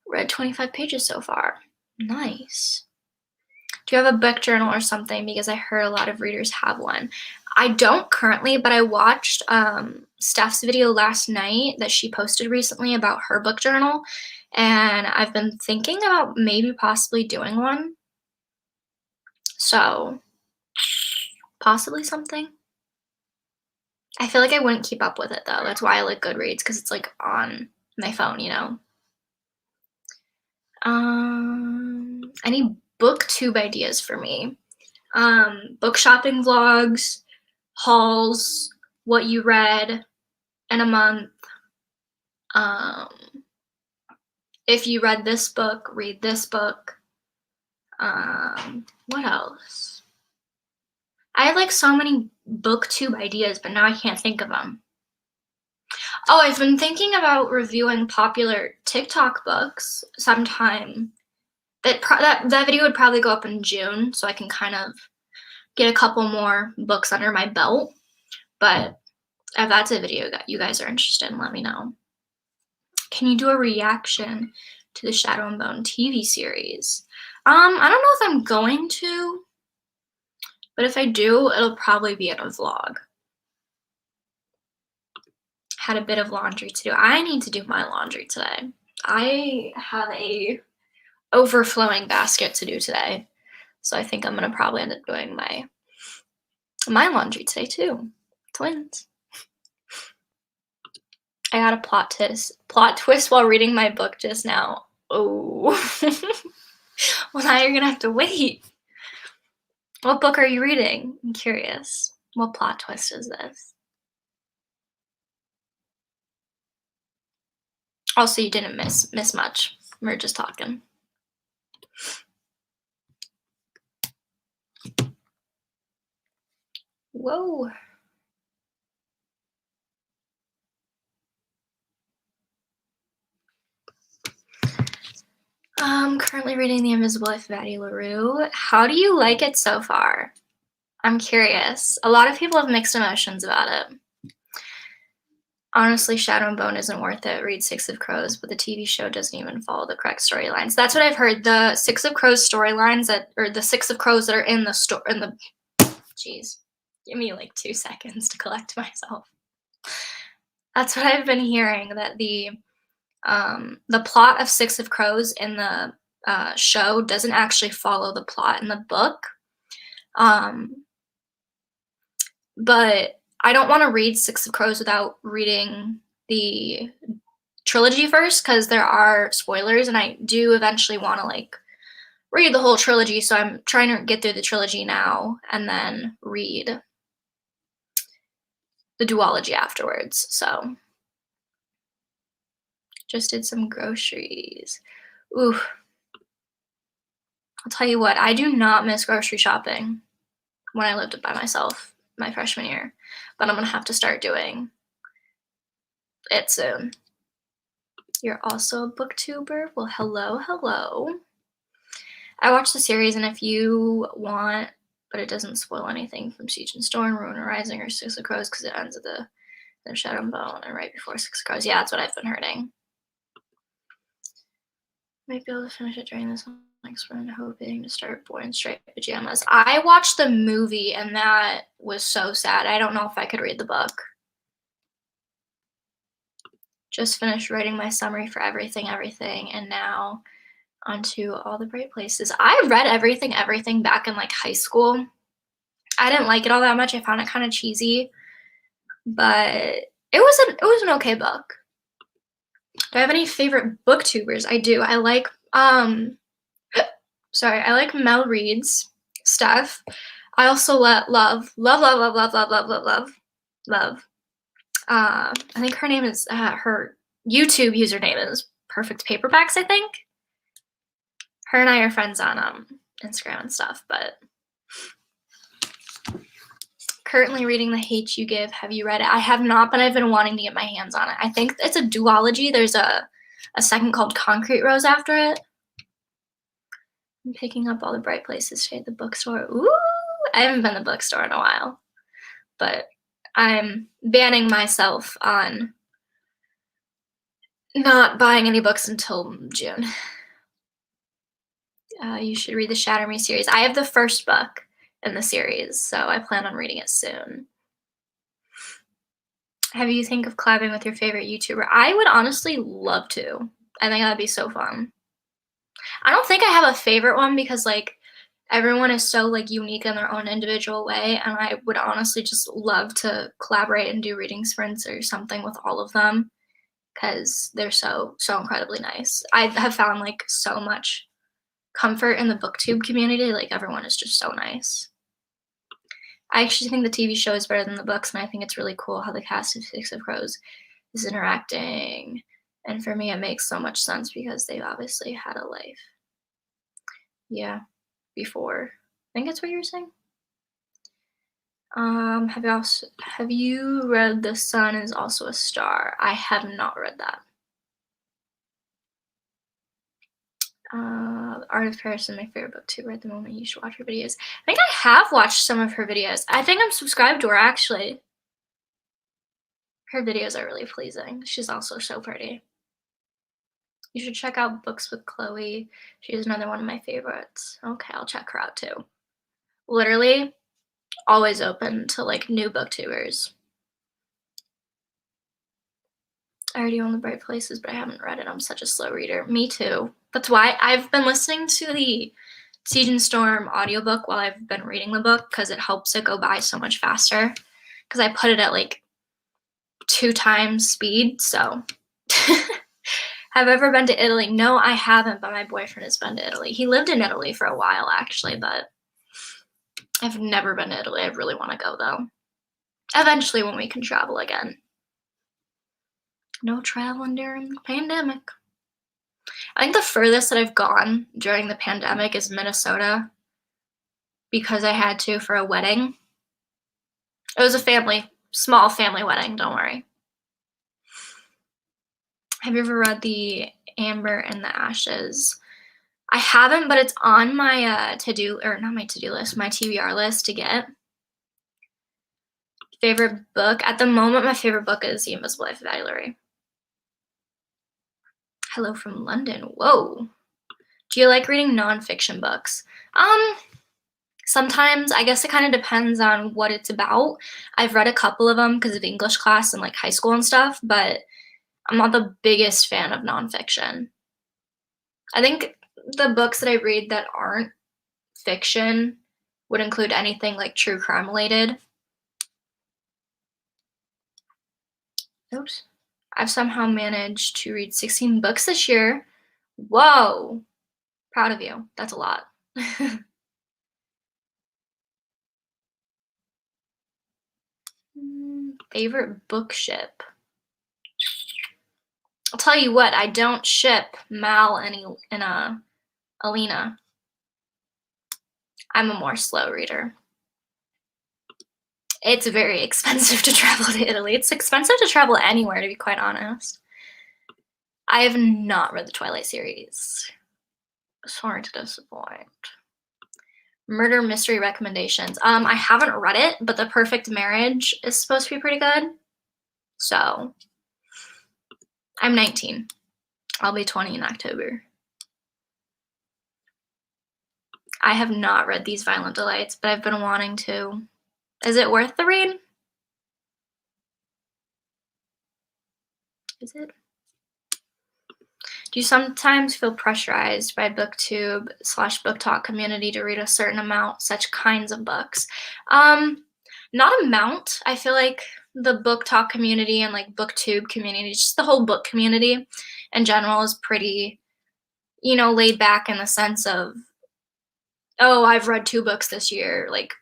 Read 25 pages so far. Nice. Do you have a book journal or something? Because I heard a lot of readers have one. I don't currently, but I watched Steph's video last night that she posted recently about her book journal, and I've been thinking about maybe possibly doing one. So, possibly something. I feel like I wouldn't keep up with it though. That's why I like Goodreads, because it's like on my phone, you know. Any booktube ideas for me? Book shopping vlogs, hauls, what you read in a month. If you read this book, read this book. What else? I have like so many booktube ideas, but now I can't think of them. Oh, I've been thinking about reviewing popular TikTok books sometime. That video would probably go up in June, so I can kind of get a couple more books under my belt. But if that's a video that you guys are interested in, let me know. Can you do a reaction to the Shadow and Bone TV series? I don't know if I'm going to, but if I do, it'll probably be in a vlog. Had a bit of laundry to do. I need to do my laundry today. I have a overflowing basket to do today, so I think I'm gonna probably end up doing my laundry today too. Twins. I got a plot twist while reading my book just now. Oh. Well, now you're gonna have to wait. What book are you reading? I'm curious. What plot twist is this? Also, you didn't miss much. We're just talking. Whoa. I'm currently reading The Invisible Life of Addie LaRue. How do you like it so far? I'm curious. A lot of people have mixed emotions about it. Honestly, Shadow and Bone isn't worth it. Read Six of Crows, but the TV show doesn't even follow the correct storylines. That's what I've heard. The Six of Crows storylines the Six of Crows that are in the jeez. Give me like 2 seconds to collect myself. That's what I've been hearing, that the plot of Six of Crows in the show doesn't actually follow the plot in the book. But I don't want to read Six of Crows without reading the trilogy first, because there are spoilers, and I do eventually want to like read the whole trilogy, so I'm trying to get through the trilogy now and then read the duology afterwards. So just did some groceries. Ooh. I'll tell you what, I do not miss grocery shopping when I lived by myself my freshman year, but I'm gonna have to start doing it soon. You're also a booktuber? Well, hello. I watched the series, and if you want, but it doesn't spoil anything from Siege and Storm, Ruin Rising, or Six of Crows, because it ends at the Shadow and Bone and right before Six of Crows. Yeah, that's what I've been hearing. Might be able to finish it during this next run, hoping to start Boy in Striped Pajamas. I watched the movie, and that was so sad. I don't know if I could read the book. Just finished writing my summary for Everything, and now onto All the Bright Places. I read Everything back in like high school. I didn't like it all that much. I found it kind of cheesy, but it was an okay book. Do I have any favorite booktubers? I do. I like I like Mel Reed's stuff. I also love. I think her name is her YouTube username is Perfect Paperbacks, I think. Her and I are friends on Instagram and stuff, but currently reading The Hate You Give. Have you read it? I have not, but I've been wanting to get my hands on it. I think it's a duology. There's a second called Concrete Rose after it. I'm picking up All the Bright Places today at the bookstore. Ooh, I haven't been to the bookstore in a while, but I'm banning myself on not buying any books until June. You should read the Shatter Me series. I have the first book in the series, so I plan on reading it soon. Have you think of collabing with your favorite YouTuber? I would honestly love to. I think that'd be so fun. I don't think I have a favorite one, because like everyone is so like unique in their own individual way, and I would honestly just love to collaborate and do reading sprints or something with all of them because they're so incredibly nice. I have found like so much comfort in the Booktube community. Like everyone is just so nice. I actually think the TV show is better than the books, and I think it's really cool how the cast of Six of Crows is interacting. And for me, it makes so much sense because they've obviously had a life. Yeah, before. I think that's what you were saying. Have you read The Sun Is Also a Star? I have not read that. Art of Paris is my favorite book too. At the moment, you should watch her videos. I think I have watched some of her videos. I think I'm subscribed to her actually. Her videos are really pleasing. She's also so pretty. You should check out Books with Chloe. She's another one of my favorites. Okay, I'll check her out too. Literally, always open to like new booktubers. I already own The Bright Places, but I haven't read it. I'm such a slow reader. Me too. That's why I've been listening to the Siege and Storm audiobook while I've been reading the book because it helps it go by so much faster. Because I put it at like 2 times speed, so. Have I ever been to Italy? No, I haven't, but my boyfriend has been to Italy. He lived in Italy for a while, actually, but I've never been to Italy. I really want to go, though. Eventually, when we can travel again. No traveling during the pandemic. I think the furthest that I've gone during the pandemic is Minnesota because I had to for a wedding. It was a small family wedding, don't worry. Have you ever read The Amber and the Ashes? I haven't, but it's on my not my to-do list, my TBR list to get. Favorite book? At the moment, my favorite book is The Invisible Life of Addie Larry. Hello from London. Whoa. Do you like reading nonfiction books? Sometimes. I guess it kind of depends on what it's about. I've read a couple of them because of English class and like high school and stuff, but I'm not the biggest fan of nonfiction. I think the books that I read that aren't fiction would include anything like true crime related. Oops. I've somehow managed to read 16 books this year. Whoa. Proud of you. That's a lot. Favorite book ship? I'll tell you what, I don't ship Mal and Alina. I'm a more slow reader. It's very expensive to travel to Italy. It's expensive to travel anywhere, to be quite honest. I have not read the Twilight series. Sorry to disappoint. Murder mystery recommendations. I haven't read it, but The Perfect Marriage is supposed to be pretty good. So, I'm 19. I'll be 20 in October. I have not read These Violent Delights, but I've been wanting to. Is it worth the read? Is it? Do you sometimes feel pressurized by Booktube/Book Talk community to read a certain amount, such kinds of books? Not amount. I feel like the Book Talk community and like Booktube community, just the whole book community in general is pretty, laid back in the sense of, oh, I've read 2 books this year. Like,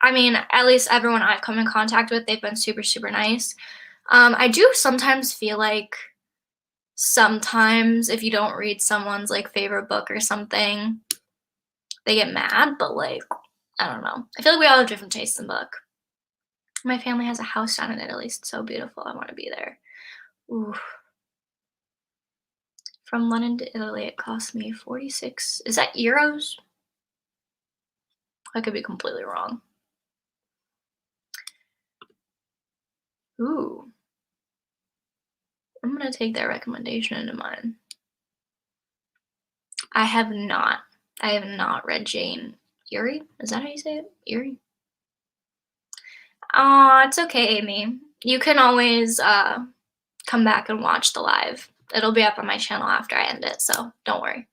I mean, at least everyone I've come in contact with, they've been super, super nice. I do sometimes feel like sometimes if you don't read someone's like favorite book or something, they get mad, but like, I don't know. I feel like we all have different tastes in book. My family has a house down in Italy. It's so beautiful. I want to be there. Ooh. From London to Italy, it cost me 46. Is that euros? I could be completely wrong. Ooh. I'm going to take that recommendation into mine. I have not read Jane Eyre. Is that how you say it? Eyre? Aw, it's okay, Amy. You can always come back and watch the live. It'll be up on my channel after I end it, so don't worry.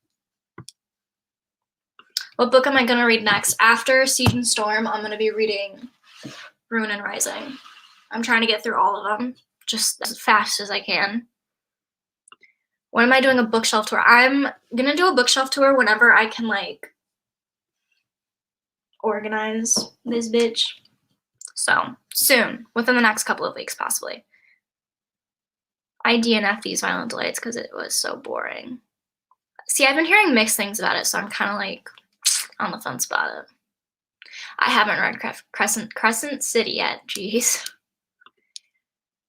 What book am I gonna read next? After Siege and Storm, I'm gonna be reading Ruin and Rising. I'm trying to get through all of them just as fast as I can. When am I doing a bookshelf tour? I'm gonna do a bookshelf tour whenever I can, like, organize this bitch. So, soon, within the next couple of weeks, possibly. I DNF'd these Violent Delights because it was so boring. See, I've been hearing mixed things about it, so I'm kind of, like, on the fence about it. I haven't read Crescent City yet, jeez.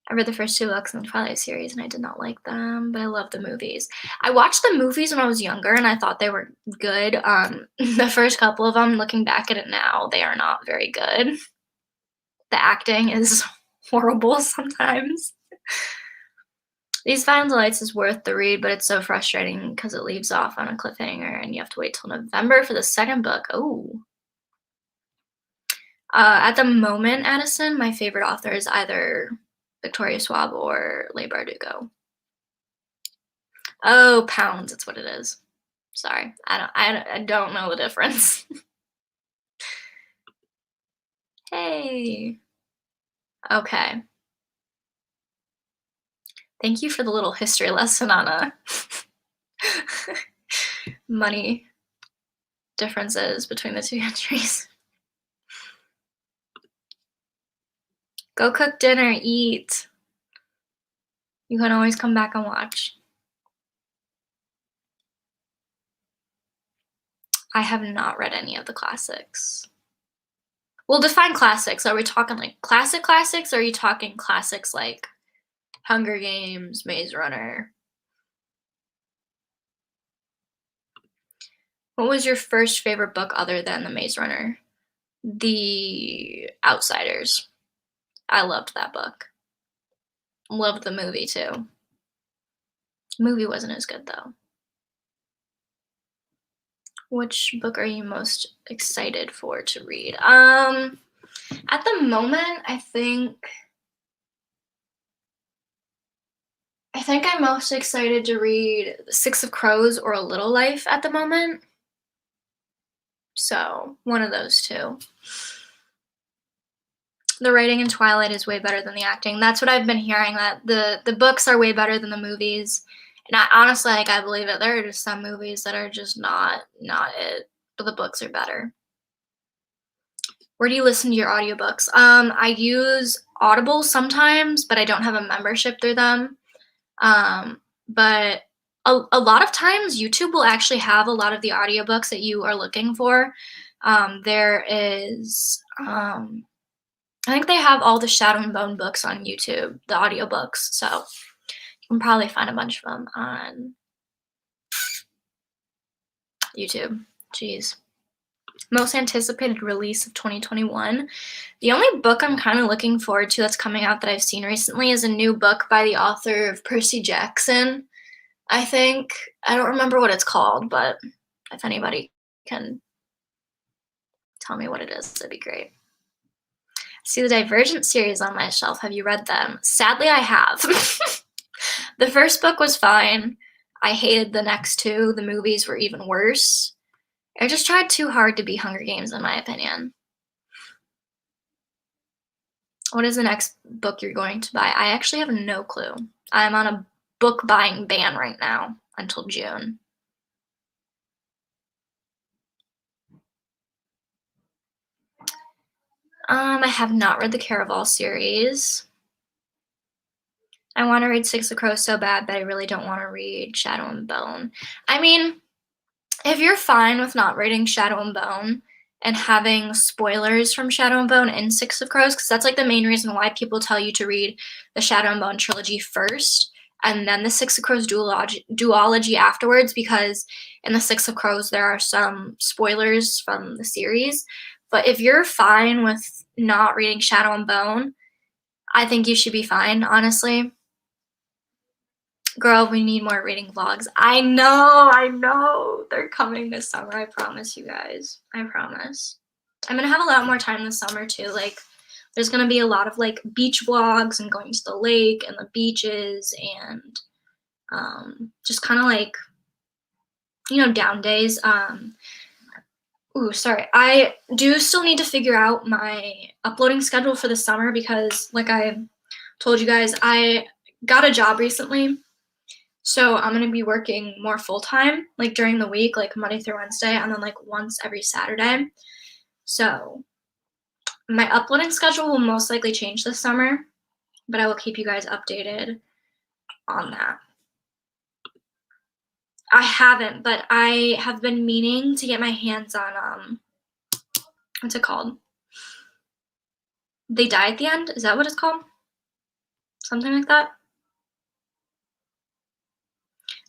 I read the first 2 books in the Twilight series, and I did not like them, but I love the movies. I watched the movies when I was younger, and I thought they were good. The first couple of them, looking back at it now, they are not very good. The acting is horrible sometimes. These Violent Delights is worth the read, but it's so frustrating because it leaves off on a cliffhanger, and you have to wait till November for the second book. Oh. At the moment, Addison, my favorite author is either Victoria Schwab or Leigh Bardugo. Oh, pounds, it's what it is. Sorry, I don't know the difference. Hey. Okay. Thank you for the little history lesson on money differences between the 2 countries. Go cook dinner, eat. You can always come back and watch. I have not read any of the classics. Well, define classics. Are we talking like classics, or are you talking classics like Hunger Games, Maze Runner? What was your first favorite book other than The Maze Runner? The Outsiders. I loved that book. Loved the movie too. The movie wasn't as good though. Which book are you most excited for to read? At the moment, I think I'm most excited to read Six of Crows or A Little Life at the moment. So, one of those 2. The writing in Twilight is way better than the acting. That's what I've been hearing, that the books are way better than the movies. And I honestly, like, I believe it. There are just some movies that are just not it, but the books are better. Where do you listen to your audiobooks? I use Audible sometimes, but I don't have a membership through them. But a lot of times YouTube will actually have a lot of the audiobooks that you are looking for. There is, I think they have all the Shadow and Bone books on YouTube, the audiobooks, so you can probably find a bunch of them on YouTube. Jeez. Most anticipated release of 2021. The only book I'm kind of looking forward to that's coming out that I've seen recently is a new book by the author of Percy Jackson, I think. I don't remember what it's called, but if anybody can tell me what it is, that'd be great. I see the Divergent series on my shelf. Have you read them? Sadly, I have. The first book was fine. I hated the next 2. The movies were even worse. I just tried too hard to be Hunger Games, in my opinion. What is the next book you're going to buy? I actually have no clue. I'm on a book buying ban right now until June. I have not read the Caraval series. I want to read Six of Crows so bad, but I really don't want to read Shadow and Bone. I mean, if you're fine with not reading Shadow and Bone and having spoilers from Shadow and Bone in Six of Crows, because that's like the main reason why people tell you to read the Shadow and Bone trilogy first and then the Six of Crows duology afterwards, because in the Six of Crows there are some spoilers from the series. But if you're fine with not reading Shadow and Bone, I think you should be fine, honestly. Girl, we need more reading vlogs. I know. They're coming this summer, I promise you guys. I promise. I'm gonna have a lot more time this summer too. Like, there's gonna be a lot of like beach vlogs and going to the lake and the beaches and just kind of like, you know, down days. Ooh, sorry. I do still need to figure out my uploading schedule for the summer because, like I told you guys, I got a job recently. So I'm going to be working more full-time, like during the week, like Monday through Wednesday, and then like once every Saturday. So my uploading schedule will most likely change this summer, but I will keep you guys updated on that. I haven't, but I have been meaning to get my hands on, what's it called? They Die at the End? Is that what it's called? Something like that?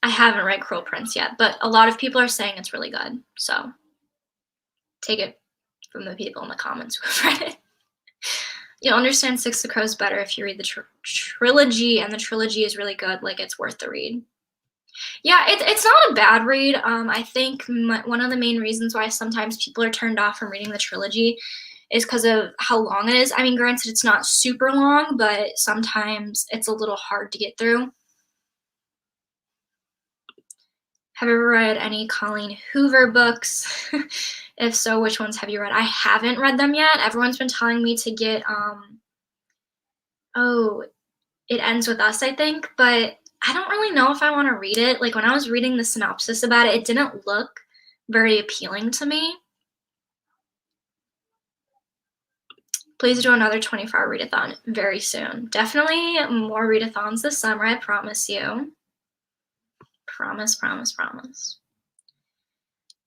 I haven't read Cruel Prince yet, but a lot of people are saying it's really good, so take it from the people in the comments who have read it. You'll understand Six of Crows better if you read the trilogy, and the trilogy is really good. Like, it's worth the read. Yeah, it's not a bad read. I think one of the main reasons why sometimes people are turned off from reading the trilogy is because of how long it is. I mean, granted, it's not super long, but sometimes it's a little hard to get through. Have you ever read any Colleen Hoover books? If so, which ones have you read? I haven't read them yet. Everyone's been telling me to get, oh, It Ends With Us, I think, but I don't really know if I want to read it. Like, when I was reading the synopsis about it, it didn't look very appealing to me. Please do another 24-hour readathon very soon. Definitely more readathons this summer, I promise you. Promise, promise, promise.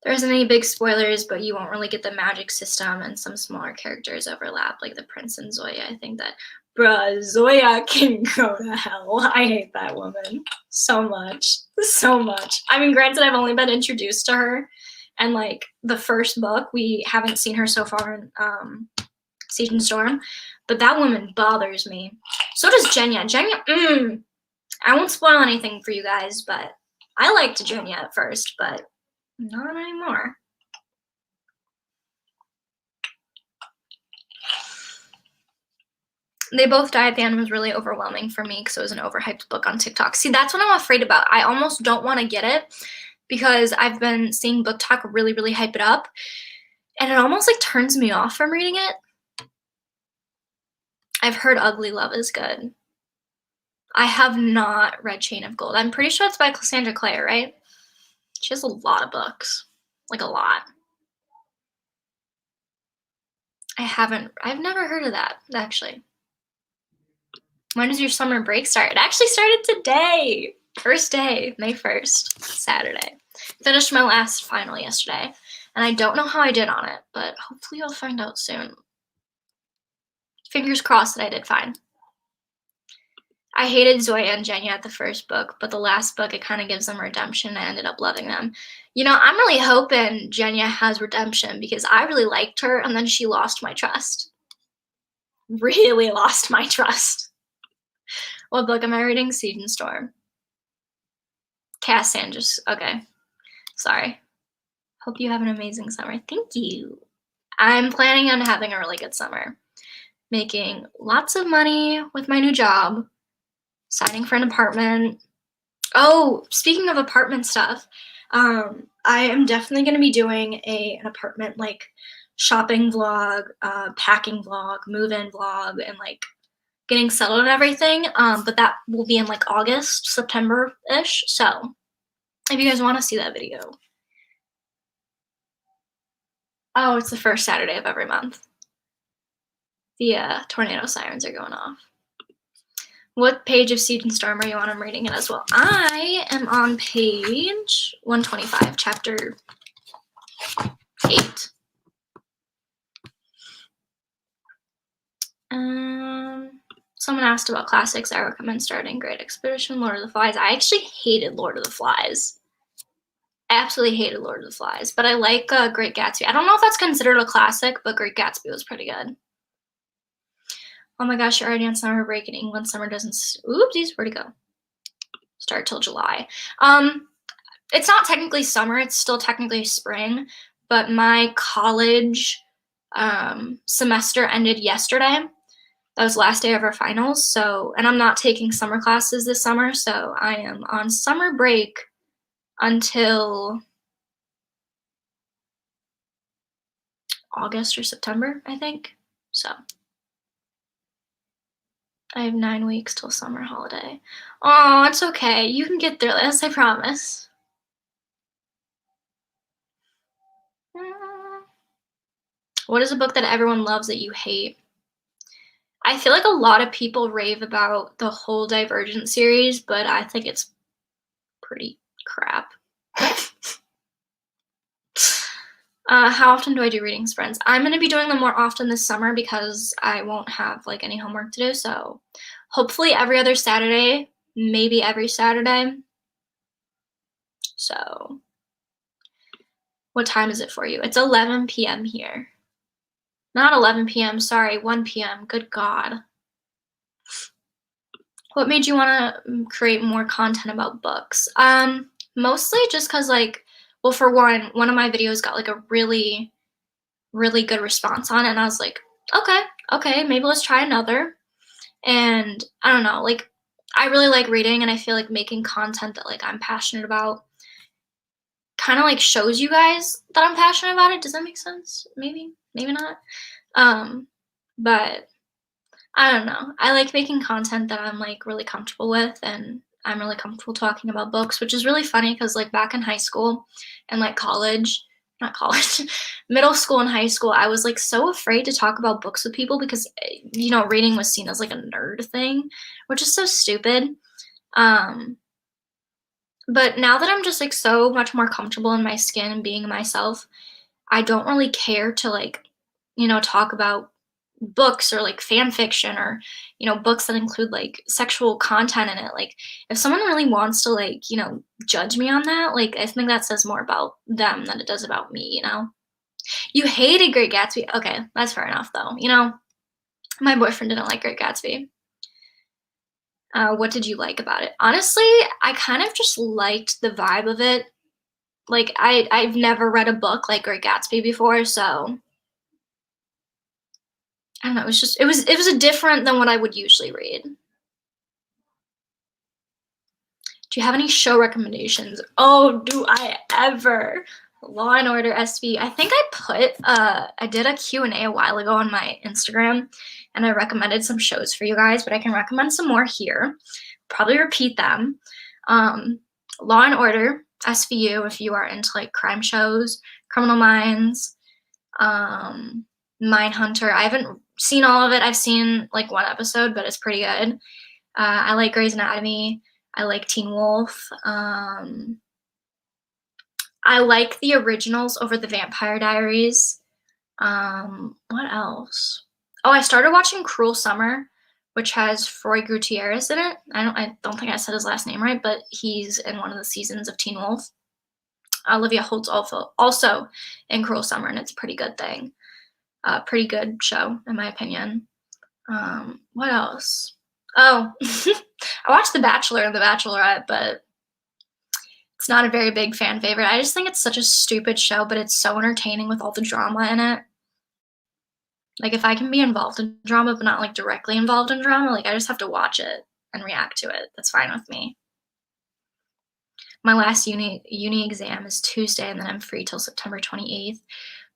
There isn't any big spoilers, but you won't really get the magic system, and some smaller characters overlap, like the Prince and Zoya. I think that, bruh, Zoya can go to hell. I hate that woman so much. So much. I mean, granted, I've only been introduced to her, and like the first book, we haven't seen her so far in Siege and Storm, but that woman bothers me. So does Genya. Genya, I won't spoil anything for you guys, but I liked Genya at first, but not anymore. They Both Die at the End was really overwhelming for me because it was an overhyped book on TikTok. See, that's what I'm afraid about. I almost don't want to get it because I've been seeing BookTok really, really hype it up, and it almost like turns me off from reading it. I've heard Ugly Love is good. I have not read Chain of Gold. I'm pretty sure it's by Cassandra Clare, right? She has a lot of books, like a lot. I've never heard of that, actually. When does your summer break start? It actually started today. First day, May 1st, Saturday. Finished my last final yesterday, and I don't know how I did on it, but hopefully I'll find out soon. Fingers crossed that I did fine. I hated Zoya and Genya at the first book, but the last book, it kind of gives them redemption. I ended up loving them. You know, I'm really hoping Genya has redemption because I really liked her, and then she lost my trust. Really lost my trust. What book am I reading? Siege and Storm. Cass Sanders. Okay. Sorry. Hope you have an amazing summer. Thank you. I'm planning on having a really good summer. Making lots of money with my new job. Signing for an apartment. Oh, speaking of apartment stuff, I am definitely going to be doing an apartment like shopping vlog, packing vlog, move-in vlog, and like getting settled and everything. But that will be in like August, September-ish. So if you guys want to see that video. Oh, it's the first Saturday of every month. The tornado sirens are going off. What page of Siege and Storm are you on? I'm reading it as well. I am on page 125, chapter 8. Someone asked about classics. I recommend starting Great Expedition, Lord of the Flies. I actually hated Lord of the Flies. Absolutely hated Lord of the Flies, but I like Great Gatsby. I don't know if that's considered a classic, but Great Gatsby was pretty good. Oh my gosh, you're already on summer break in England. Summer doesn't, oopsies, where'd it go? Start till July. It's not technically summer, it's still technically spring, but my college semester ended yesterday. That was the last day of our finals, so, and I'm not taking summer classes this summer, so I am on summer break until August or September, I think. So I have 9 weeks till summer holiday. Oh, it's okay. You can get through this, I promise. What is a book that everyone loves that you hate? I feel like a lot of people rave about the whole Divergent series, but I think it's pretty crap. How often do I do reading sprints? I'm gonna be doing them more often this summer because I won't have like any homework to do. So hopefully every other Saturday, maybe every Saturday. So what time is it for you? It's 11 p.m. here. Not 11 p.m., sorry, 1 p.m. Good God. What made you want to create more content about books? Mostly just because, like, well, for one of my videos got like a really, really good response on it, and I was like, okay, maybe let's try another. And I don't know, like, I really like reading, and I feel like making content that like I'm passionate about kind of like shows you guys that I'm passionate about it. Does that make sense? Maybe not. But I don't know. I like making content that I'm like really comfortable with, and I'm really comfortable talking about books, which is really funny because like back in high school and like not college, middle school and high school, I was like so afraid to talk about books with people because you know, reading was seen as like a nerd thing, which is so stupid. But now that I'm just like so much more comfortable in my skin and being myself, I don't really care to like, you know, talk about books or like fan fiction or, you know, books that include like sexual content in it. Like if someone really wants to like, you know, judge me on that, like I think that says more about them than it does about me, you know. You hated Great Gatsby. Okay, that's fair enough though. You know, my boyfriend didn't like Great Gatsby. What did you like about it? Honestly, I kind of just liked the vibe of it. Like I've never read a book like Great Gatsby before, so I don't know. It was just it was a different than what I would usually read. Do you have any show recommendations? Oh, do I ever? Law and Order SV. I think I did a Q&A a while ago on my Instagram, and I recommended some shows for you guys, but I can recommend some more here. Probably repeat them. Law and Order, SVU, if you are into like crime shows, Criminal Minds, Mindhunter. I haven't seen all of it. I've seen like one episode, but it's pretty good. I like Grey's Anatomy. I like Teen Wolf. I like the originals over the Vampire Diaries. What else? Oh, I started watching Cruel Summer, which has Froy Gutierrez in it. I don't think I said his last name right, but he's in one of the seasons of Teen Wolf. Olivia Holt's also in Cruel Summer, and it's a pretty good thing. Pretty good show, in my opinion. What else? Oh, I watched The Bachelor and The Bachelorette, but it's not a very big fan favorite. I just think it's such a stupid show, but it's so entertaining with all the drama in it. Like, if I can be involved in drama, but not, like, directly involved in drama, like, I just have to watch it and react to it. That's fine with me. My last uni exam is Tuesday, and then I'm free till September 28th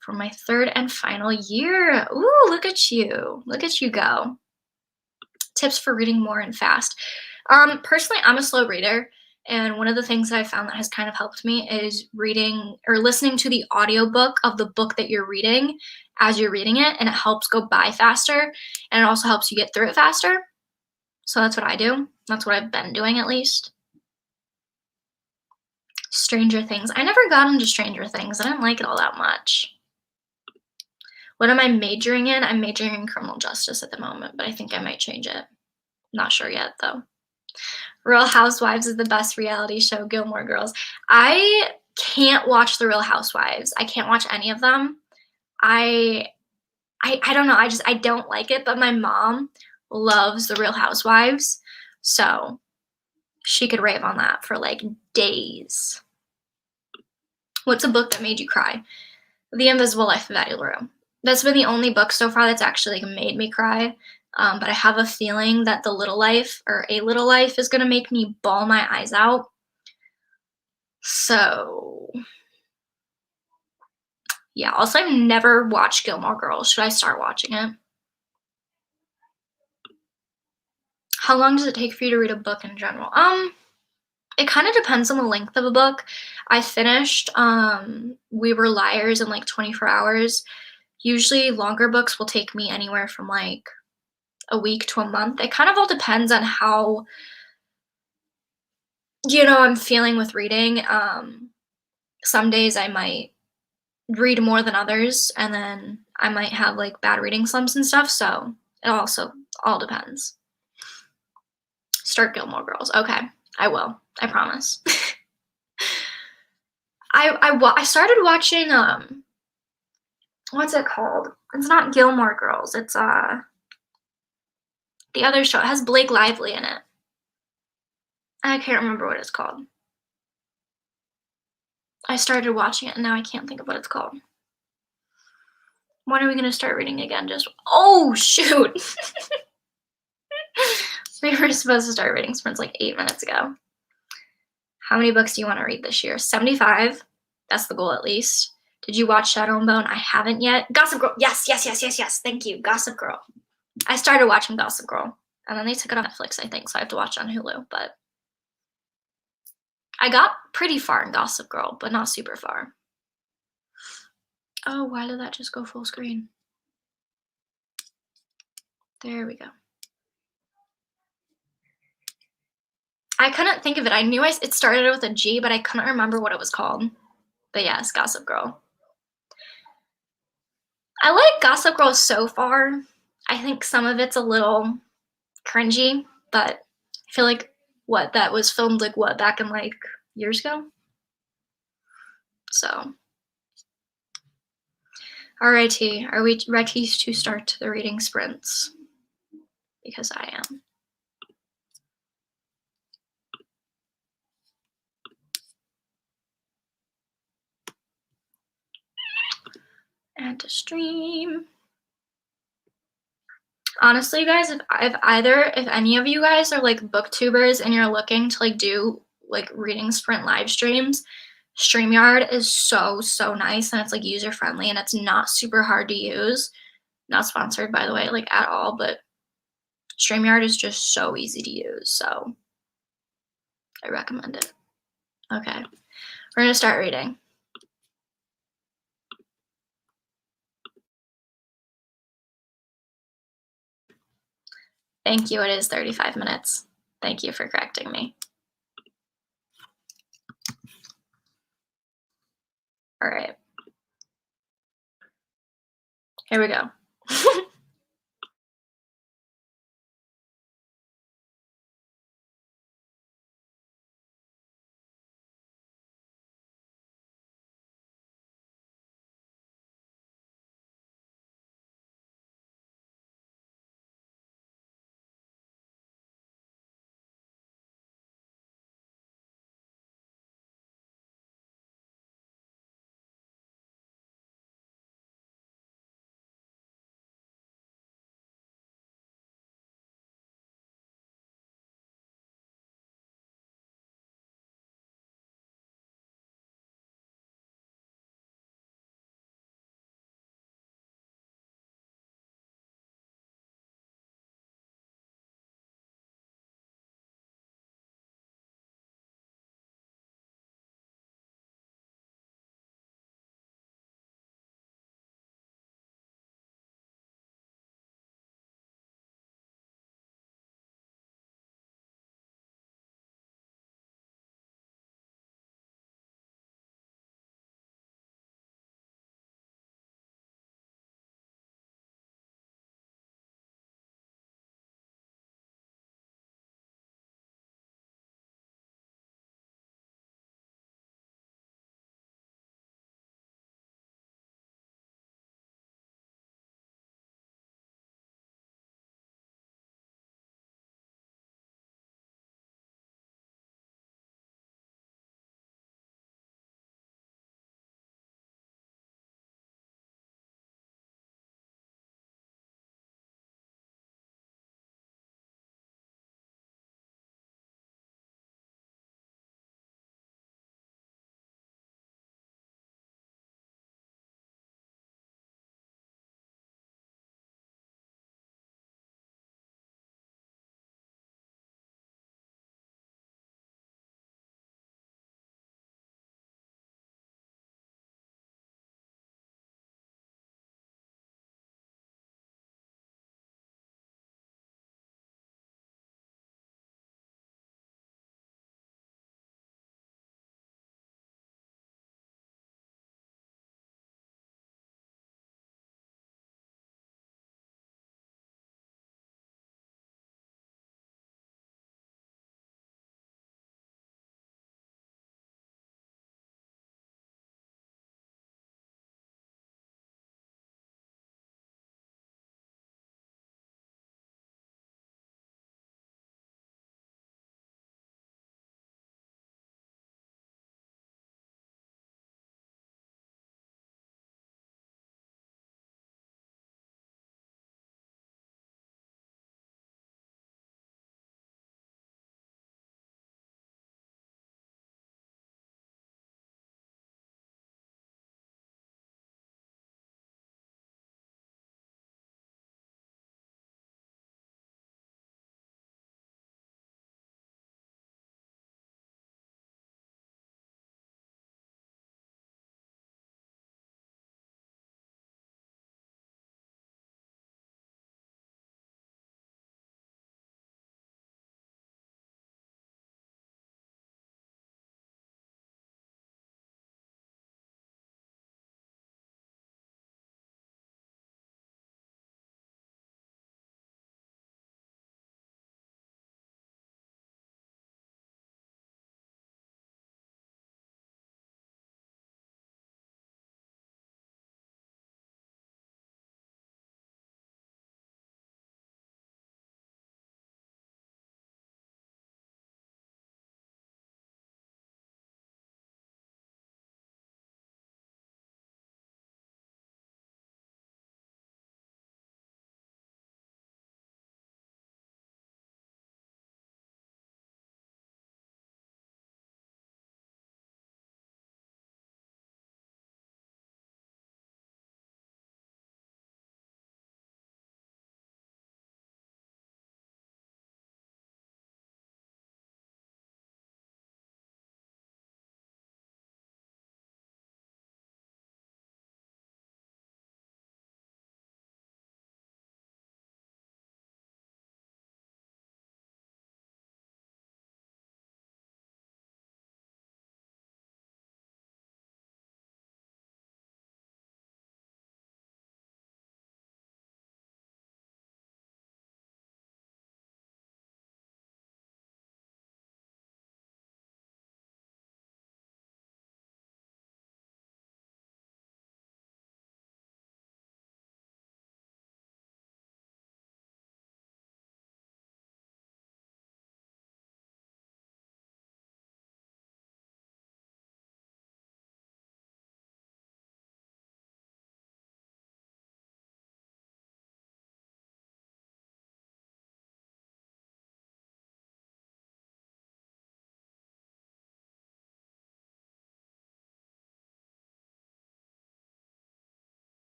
for my third and final year. Ooh, look at you. Look at you go. Tips for reading more and fast. Personally, I'm a slow reader, and one of the things that I found that has kind of helped me is reading or listening to the audiobook of the book that you're reading as you're reading it, and it helps go by faster, and it also helps you get through it faster. So that's what I do. That's what I've been doing, at least. Stranger Things. I never got into Stranger Things. I didn't like it all that much. What am I majoring in? I'm majoring in criminal justice at the moment, but I think I might change it. Not sure yet, though. Real Housewives is the best reality show. Gilmore Girls. I can't watch The Real Housewives. I can't watch any of them. I don't know. I don't like it, but my mom loves The Real Housewives, so she could rave on that for like days. What's a book that made you cry? The Invisible Life of Addie LaRue. That's been the only book so far that's actually like made me cry. But I have a feeling that The Little Life or A Little Life is gonna make me bawl my eyes out. So Yeah, also I've never watched Gilmore Girls. Should I start watching it? How long does it take for you to read a book in general? It kind of depends on the length of a book. I finished We Were Liars in like 24 hours. Usually longer books will take me anywhere from like a week to a month. It kind of all depends on how, I'm feeling with reading. Some days I might read more than others, and then I might have like bad reading slumps and stuff, so it also all depends. Start Gilmore Girls. Okay, I will. I promise. I started watching what's it called? It's not Gilmore Girls. It's the other show. It has Blake Lively in it. I can't remember what it's called. I started watching it and now I can't think of what it's called. When are we gonna start reading again? Oh shoot! We were supposed to start reading sprints like 8 minutes ago. How many books do you want to read this year? 75. That's the goal at least. Did you watch Shadow and Bone? I haven't yet. Gossip Girl. Yes. Thank you. Gossip Girl. I started watching Gossip Girl, and then they took it on Netflix, I think, so I have to watch it on Hulu, but I got pretty far in Gossip Girl, but not super far. Oh, why did that just go full screen? There we go. I couldn't think of it. I knew it started with a G, but I couldn't remember what it was called. But yes, Gossip Girl. I like Gossip Girl so far. I think some of it's a little cringy, but I feel like that was filmed back in like years ago? So. Alrighty, are we ready to start the reading sprints? Because I am. Add to stream. Honestly, guys, if any of you guys are like booktubers and you're looking to like do like reading sprint live streams, StreamYard is so nice, and it's like user friendly, and it's not super hard to use. Not sponsored, by the way, like at all, but StreamYard is just so easy to use, so I recommend it. Okay, we're gonna start reading. Thank you, it is 35 minutes. Thank you for correcting me. All right. Here we go.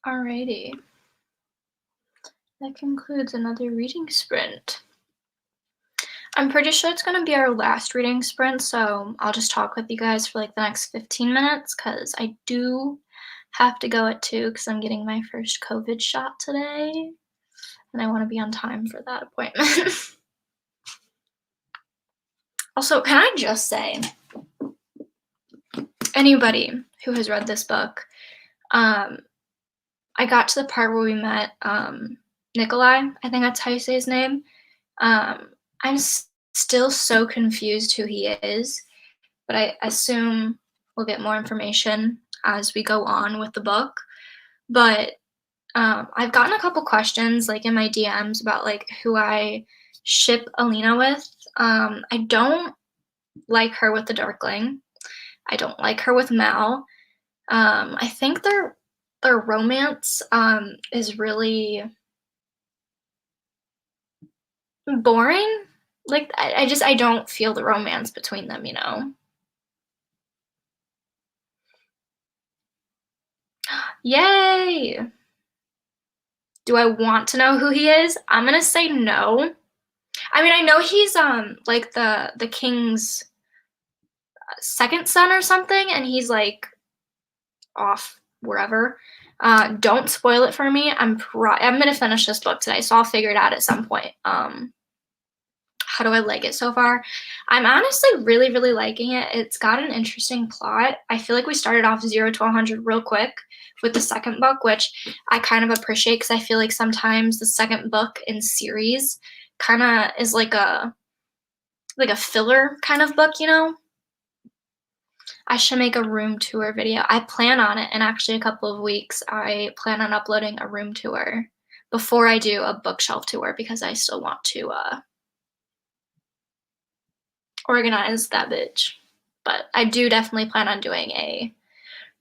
Alrighty. That concludes another reading sprint. I'm pretty sure it's going to be our last reading sprint, so I'll just talk with you guys for like the next 15 minutes because I do have to go at 2 because I'm getting my first COVID shot today, and I want to be on time for that appointment. Also, can I just say, anybody who has read this book, I got to the part where we met Nikolai, I think that's how you say his name. I'm still so confused who he is, but I assume we'll get more information as we go on with the book. But I've gotten a couple questions like in my DMs about like who I ship Alina with. I don't like her with the Darkling. I don't like her with Mal. I think their romance is really boring. Like I don't feel the romance between them, you know. Yay! Do I want to know who he is? I'm gonna say no. I mean, I know he's like the king's second son or something, and he's like off wherever. Don't spoil it for me. I'm gonna finish this book today, so I'll figure it out at some point. How do I like it so far? I'm honestly really, really liking it. It's got an interesting plot. I feel like we started off 0 to 100 real quick with the second book, which I kind of appreciate because I feel like sometimes the second book in series kind of is like a filler kind of book, you know? I should make a room tour video. I plan on it in actually a couple of weeks. I plan on uploading a room tour before I do a bookshelf tour because I still want to organize that bitch. But I do definitely plan on doing a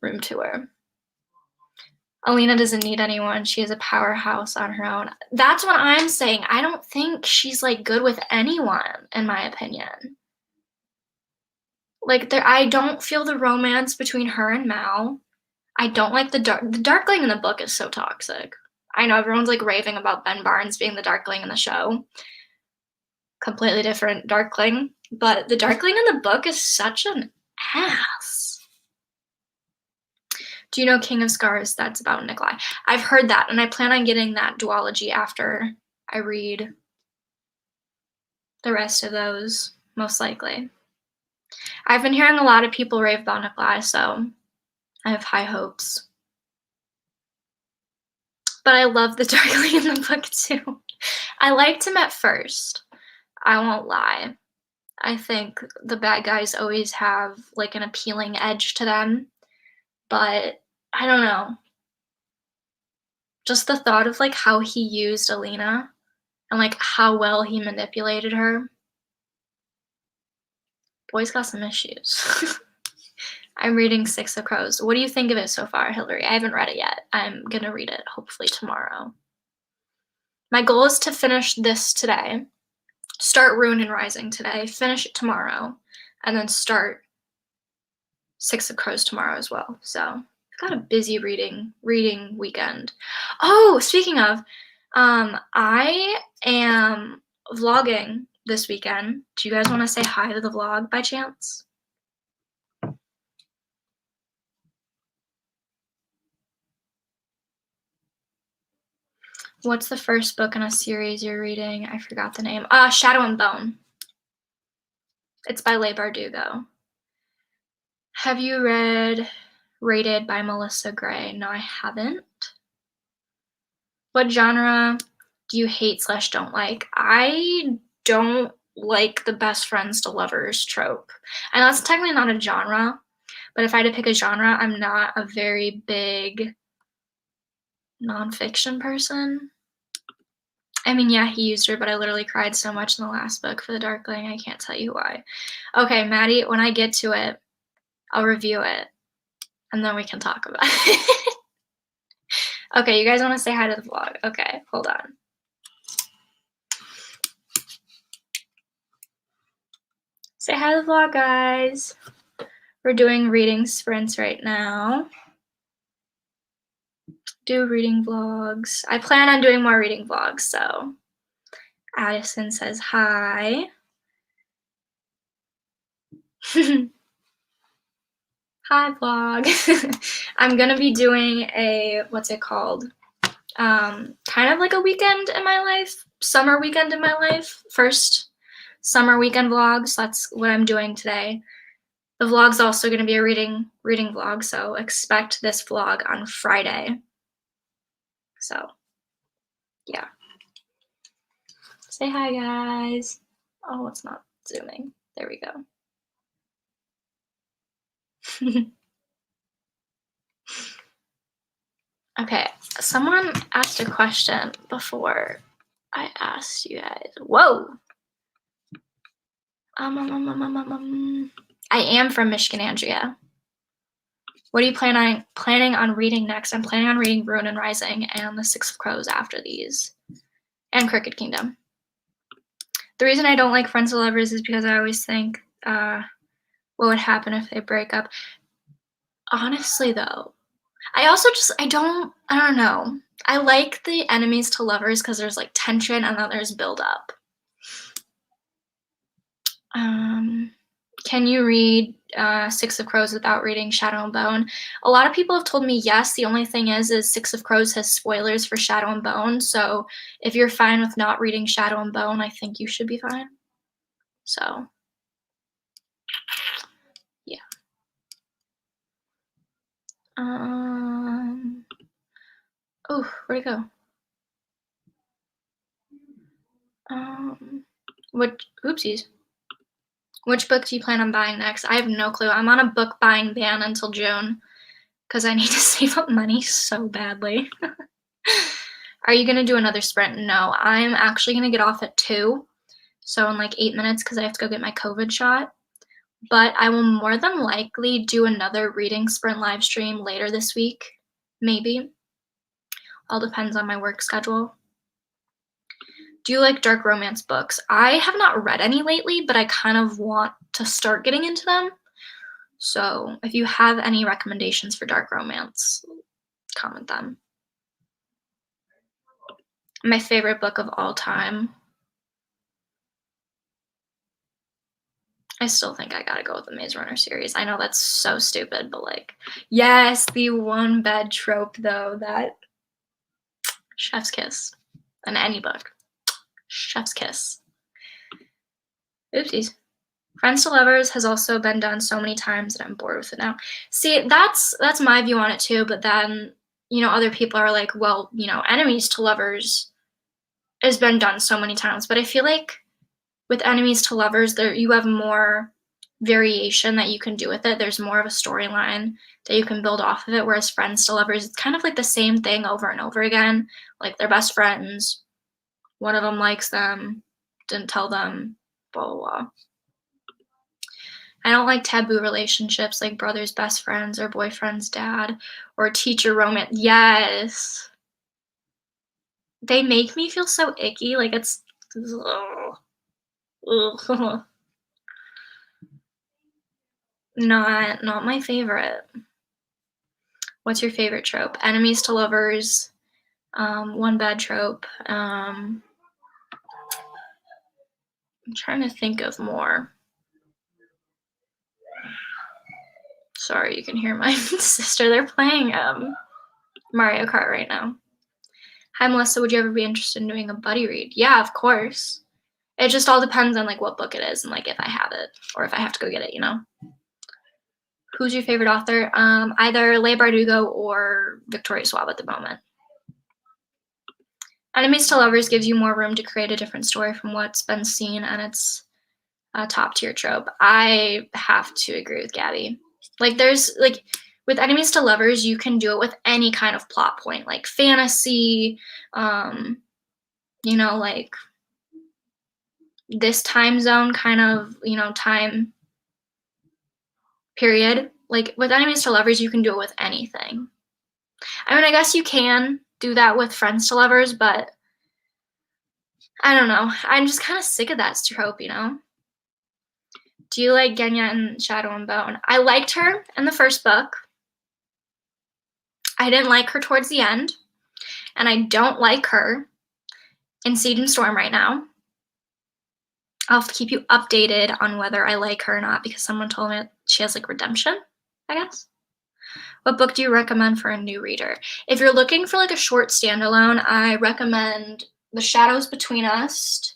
room tour. Alina doesn't need anyone. She is a powerhouse on her own. That's what I'm saying. I don't think she's like good with anyone, in my opinion. Like I don't feel the romance between her and Mal. I don't like the Darkling in the book is so toxic. I know everyone's like raving about Ben Barnes being the Darkling in the show. Completely different Darkling, but the Darkling in the book is such an ass. Do you know King of Scars? That's about Nikolai. I've heard that, and I plan on getting that duology after I read the rest of those, most likely. I've been hearing a lot of people rave about Nikolai, so I have high hopes. But I love the Darkling in the book too. I liked him at first. I won't lie. I think the bad guys always have like an appealing edge to them, but I don't know. Just the thought of like how he used Alina and like how well he manipulated her. Boy's got some issues. I'm reading Six of Crows. What do you think of it so far, Hillary? I haven't read it yet. I'm gonna read it hopefully tomorrow. My goal is to finish this today, start Ruin and Rising today, finish it tomorrow, and then start Six of Crows tomorrow as well. So I've got a busy reading weekend. Oh, speaking of, I am vlogging this weekend. Do you guys want to say hi to the vlog by chance? What's the first book in a series you're reading? I forgot the name. Shadow and Bone. It's by Leigh Bardugo. Have you read Rated by Melissa Gray? No, I haven't. What genre do you hate / don't like? I don't like the best friends to lovers trope. And that's technically not a genre, but if I had to pick a genre, I'm not a very big nonfiction person. I mean, yeah, he used her, but I literally cried so much in the last book for the Darkling, I can't tell you why. Okay, Maddie, when I get to it, I'll review it, and then we can talk about it. Okay, you guys want to say hi to the vlog? Okay, hold on. Say hi to the vlog, guys. We're doing reading sprints right now. Do reading vlogs. I plan on doing more reading vlogs, so Addison says hi. Hi, vlog. I'm gonna be doing a, what's it called? Kind of like a weekend in my life, summer weekend in my life. First summer weekend vlog, so that's what I'm doing today. The vlog's also gonna be a reading vlog, so expect this vlog on Friday. So, yeah. Say hi, guys. Oh, it's not zooming. There we go. Okay, someone asked a question before I asked you guys. Whoa! I am from Michigan, Andrea. What are you planning on reading next? I'm planning on reading Ruin and Rising and The Six of Crows after these, and Crooked Kingdom. The reason I don't like Friends to Lovers is because I always think, what would happen if they break up? Honestly, though, I don't know. I like the enemies to lovers because there's like tension and then there's build up. Can you read Six of Crows without reading Shadow and Bone? A lot of people have told me yes. The only thing is Six of Crows has spoilers for Shadow and Bone. So if you're fine with not reading Shadow and Bone, I think you should be fine. So, yeah. Oh, where'd it go? Oopsies. Which book do you plan on buying next? I have no clue. I'm on a book buying ban until June because I need to save up money so badly. Are you going to do another sprint? No, I'm actually going to get off at 2, so in like 8 minutes because I have to go get my COVID shot. But I will more than likely do another reading sprint live stream later this week, maybe. All depends on my work schedule. Do you like dark romance books? I have not read any lately, but I kind of want to start getting into them. So if you have any recommendations for dark romance, comment them. My favorite book of all time. I still think I gotta go with the Maze Runner series. I know that's so stupid, but like, yes, the one bed trope though, that chef's kiss in any book. Chef's kiss. Oopsies. Friends to Lovers has also been done so many times that I'm bored with it now. See, that's my view on it too, but then, you know, other people are like, well, you know, Enemies to Lovers has been done so many times, but I feel like with Enemies to Lovers, there you have more variation that you can do with it. There's more of a storyline that you can build off of it, whereas Friends to Lovers, it's kind of like the same thing over and over again. Like they're best friends, one of them likes them, didn't tell them, blah, blah, blah. I don't like taboo relationships like brother's best friends or boyfriend's dad or teacher romance. Yes. They make me feel so icky. Like it's, ugh. Not my favorite. What's your favorite trope? Enemies to lovers, one bad trope. I'm trying to think of more. Sorry, you can hear my sister. They're playing Mario Kart right now. Hi, Melissa. Would you ever be interested in doing a buddy read? Yeah, of course. It just all depends on like what book it is and like if I have it or if I have to go get it, you know. Who's your favorite author? Either Leigh Bardugo or Victoria Schwab at the moment. Enemies to Lovers gives you more room to create a different story from what's been seen, and it's a top tier trope. I have to agree with Gabby. Like there's like with Enemies to Lovers, you can do it with any kind of plot point, like fantasy, you know, like this time zone kind of, you know, time period. Like with Enemies to Lovers, you can do it with anything. I mean, I guess you can do that with Friends to Lovers, but I don't know. I'm just kind of sick of that trope, you know? Do you like Genya in Shadow and Bone? I liked her in the first book. I didn't like her towards the end, and I don't like her in Siege and Storm right now. I'll have to keep you updated on whether I like her or not because someone told me she has like redemption, I guess. What book do you recommend for a new reader? If you're looking for like a short standalone, I recommend The Shadows Between Us.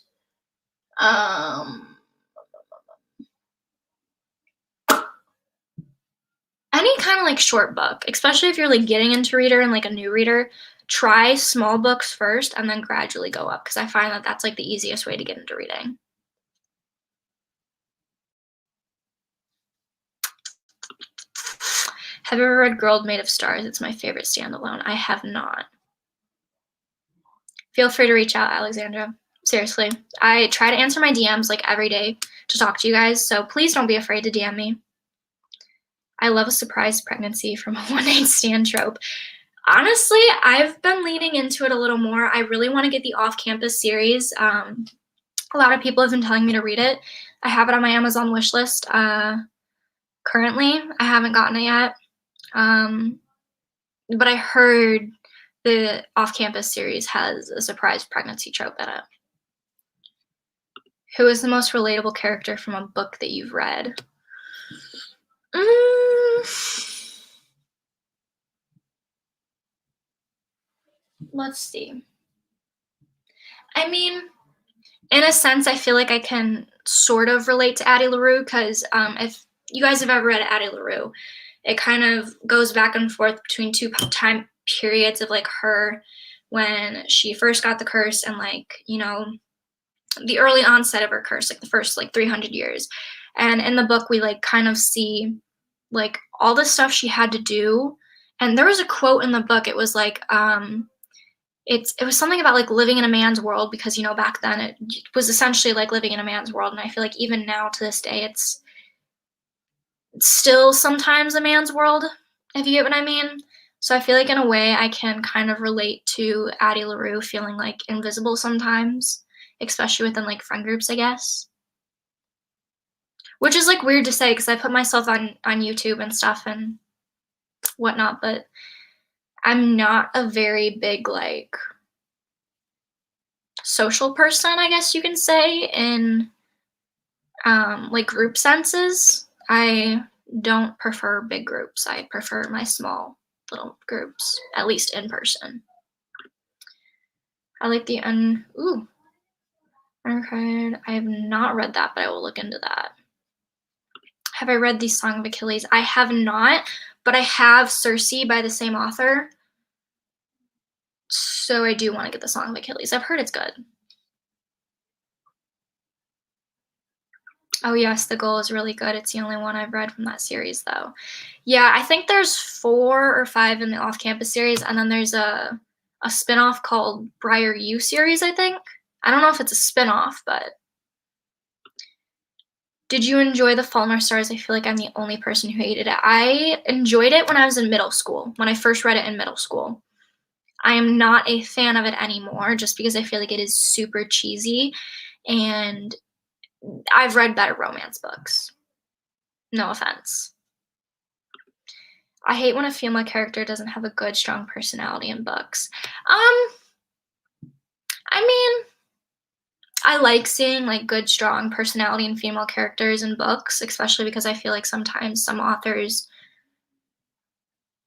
Any kind of like short book, especially if you're like getting into reader and like a new reader, try small books first and then gradually go up because I find that that's like the easiest way to get into reading. Have you ever read Girl Made of Stars? It's my favorite standalone. I have not. Feel free to reach out, Alexandra. Seriously. I try to answer my DMs like every day to talk to you guys, so please don't be afraid to DM me. I love a surprise pregnancy from a one-night stand trope. Honestly, I've been leaning into it a little more. I really want to get the off-campus series. A lot of people have been telling me to read it. I have it on my Amazon wish list currently. I haven't gotten it yet. But I heard the off-campus series has a surprise pregnancy trope in it. Who is the most relatable character from a book that you've read? Let's see. I mean, in a sense, I feel like I can sort of relate to Addie LaRue because if you guys have ever read Addie LaRue, it kind of goes back and forth between two time periods of like her when she first got the curse and like, you know, the early onset of her curse, like the first like 300 years. And in the book, we like kind of see like all the stuff she had to do. And there was a quote in the book. It was like, it was something about like living in a man's world because, you know, back then it was essentially like living in a man's world. And I feel like even now to this day, it's still sometimes a man's world, if you get what I mean. So I feel like in a way I can kind of relate to Addie LaRue feeling like invisible sometimes, especially within like friend groups, I guess. Which is like weird to say because I put myself on YouTube and stuff and whatnot, but I'm not a very big like social person, I guess you can say, in like group senses. I don't prefer big groups. I prefer my small little groups, at least in person. I like the Unrequited. I have not read that, but I will look into that. Have I read The Song of Achilles? I have not, but I have Circe by the same author. So I do want to get The Song of Achilles. I've heard it's good. Oh yes, The Goal is really good. It's the only one I've read from that series though. Yeah, I think there's 4 or 5 in the off-campus series, and then there's a spin-off called Briar U series, I think. I don't know if it's a spin-off, but did you enjoy The Fault in Our Stars? I feel like I'm the only person who hated it. I enjoyed it when I was in middle school, when I first read it in middle school. I am not a fan of it anymore just because I feel like it is super cheesy, and I've read better romance books. No offense. I hate when a female character doesn't have a good, strong personality in books. I mean, I like seeing like good, strong personality in female characters in books, especially because I feel like sometimes some authors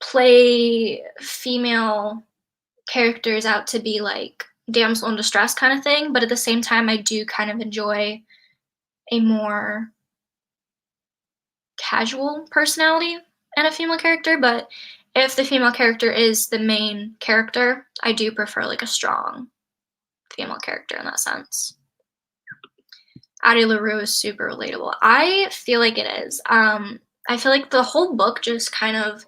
play female characters out to be like damsel in distress kind of thing, but at the same time, I do kind of enjoy a more casual personality in a female character, but if the female character is the main character, I do prefer like a strong female character in that sense. Addie LaRue is super relatable. I feel like it is. I feel like the whole book just kind of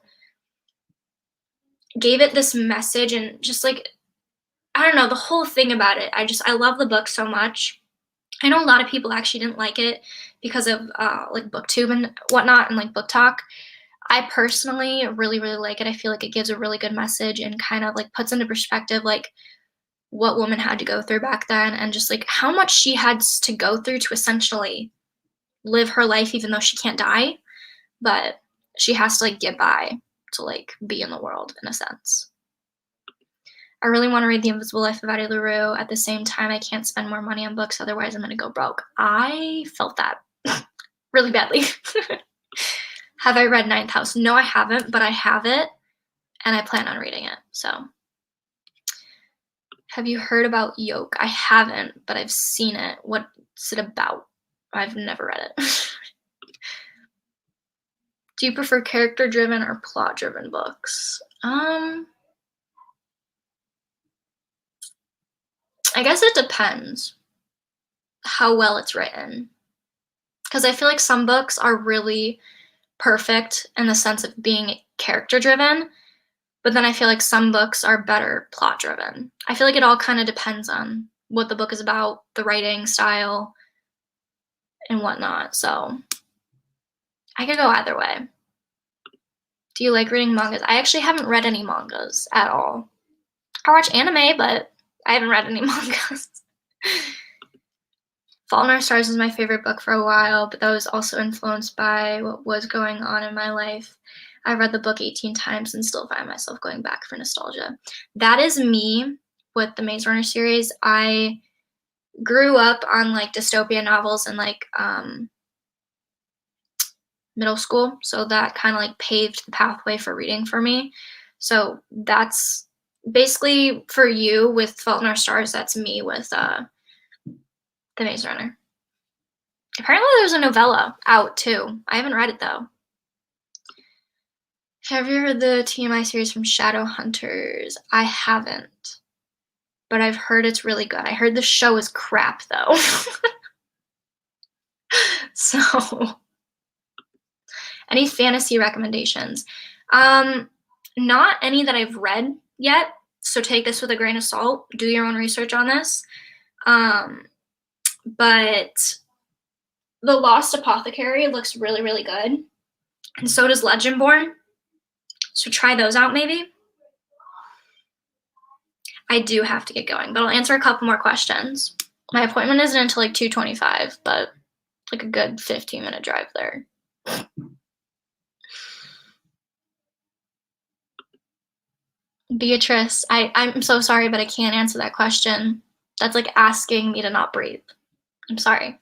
gave it this message and just like, I don't know, the whole thing about it. I love the book so much. I know a lot of people actually didn't like it because of like Booktube and whatnot and like Book Talk. I personally really, really like it. I feel like it gives a really good message and kind of like puts into perspective like what women had to go through back then and just like how much she had to go through to essentially live her life even though she can't die, but she has to like get by to like be in the world in a sense. I really want to read The Invisible Life of Addie LaRue. At the same time, I can't spend more money on books, otherwise I'm going to go broke. I felt that really badly. Have I read Ninth House? No, I haven't, but I have it, and I plan on reading it. So, have you heard about Yoke? I haven't, but I've seen it. What's it about? I've never read it. Do you prefer character-driven or plot-driven books? I guess it depends how well it's written. Because I feel like some books are really perfect in the sense of being character-driven, but then I feel like some books are better plot-driven. I feel like it all kind of depends on what the book is about, the writing style, and whatnot. So I could go either way. Do you like reading mangas? I actually haven't read any mangas at all. I watch anime, but I haven't read any mangas. Fault in Our Stars was my favorite book for a while, but that was also influenced by what was going on in my life. I read the book 18 times and still find myself going back for nostalgia. That is me with the Maze Runner series. I grew up on like dystopian novels in like middle school, so that kind of like paved the pathway for reading for me. So that's basically for you with Fault in Our Stars. That's me with the Maze Runner. Apparently there's a novella out too. I haven't read it though. Have you heard the TMI series from Shadowhunters? I haven't, but I've heard it's really good. I heard the show is crap though. So, any fantasy recommendations? Not any that I've read yet, so take this with a grain of salt. Do your own research on this. But The Lost Apothecary looks really, really good. And so does Legendborn. So try those out maybe. I do have to get going, but I'll answer a couple more questions. My appointment isn't until like 2:25, but like a good 15-minute drive there. Beatrice, I'm so sorry, but I can't answer that question. That's like asking me to not breathe. I'm sorry.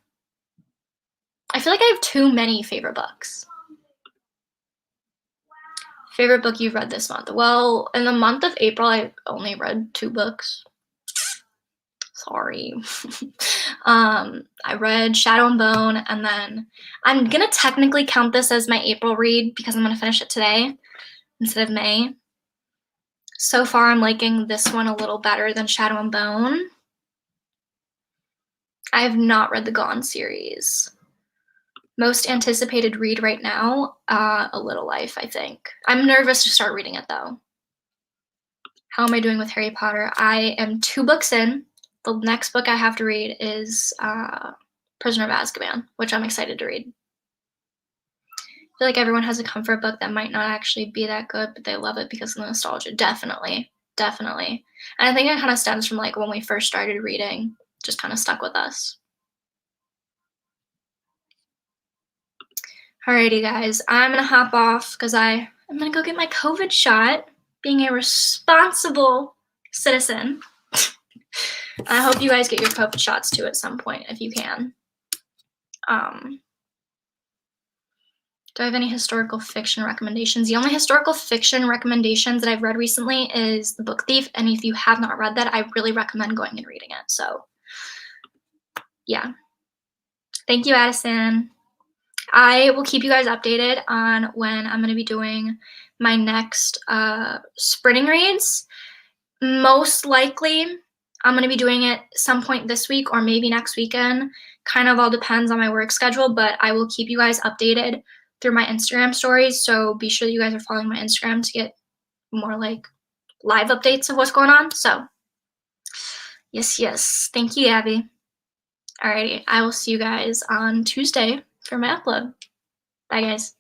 I feel like I have too many favorite books. Favorite book you've read this month? Well, in the month of April, I only read 2 books. Sorry. I read Shadow and Bone, and then I'm gonna technically count this as my April read because I'm gonna finish it today instead of May. So far, I'm liking this one a little better than Shadow and Bone. I have not read the Gone series. Most anticipated read right now, A Little Life, I think. I'm nervous to start reading it, though. How am I doing with Harry Potter? I am 2 books in. The next book I have to read is Prisoner of Azkaban, which I'm excited to read. I feel like everyone has a comfort book that might not actually be that good, but they love it because of the nostalgia. Definitely. Definitely. And I think it kind of stems from like when we first started reading, just kind of stuck with us. Alrighty, guys. I'm going to hop off because I'm going to go get my COVID shot, being a responsible citizen. I hope you guys get your COVID shots too at some point if you can. Do I have any historical fiction recommendations? The only historical fiction recommendations that I've read recently is The Book Thief, and if you have not read that, I really recommend going and reading it. So, yeah. Thank you, Addison. I will keep you guys updated on when I'm going to be doing my next sprinting reads. Most likely, I'm going to be doing it some point this week or maybe next weekend. Kind of all depends on my work schedule, but I will keep you guys updated through my Instagram stories. So be sure that you guys are following my Instagram to get more like live updates of what's going on. So yes. Thank you, Abby. Alrighty, I will see you guys on Tuesday for my upload. Bye, guys.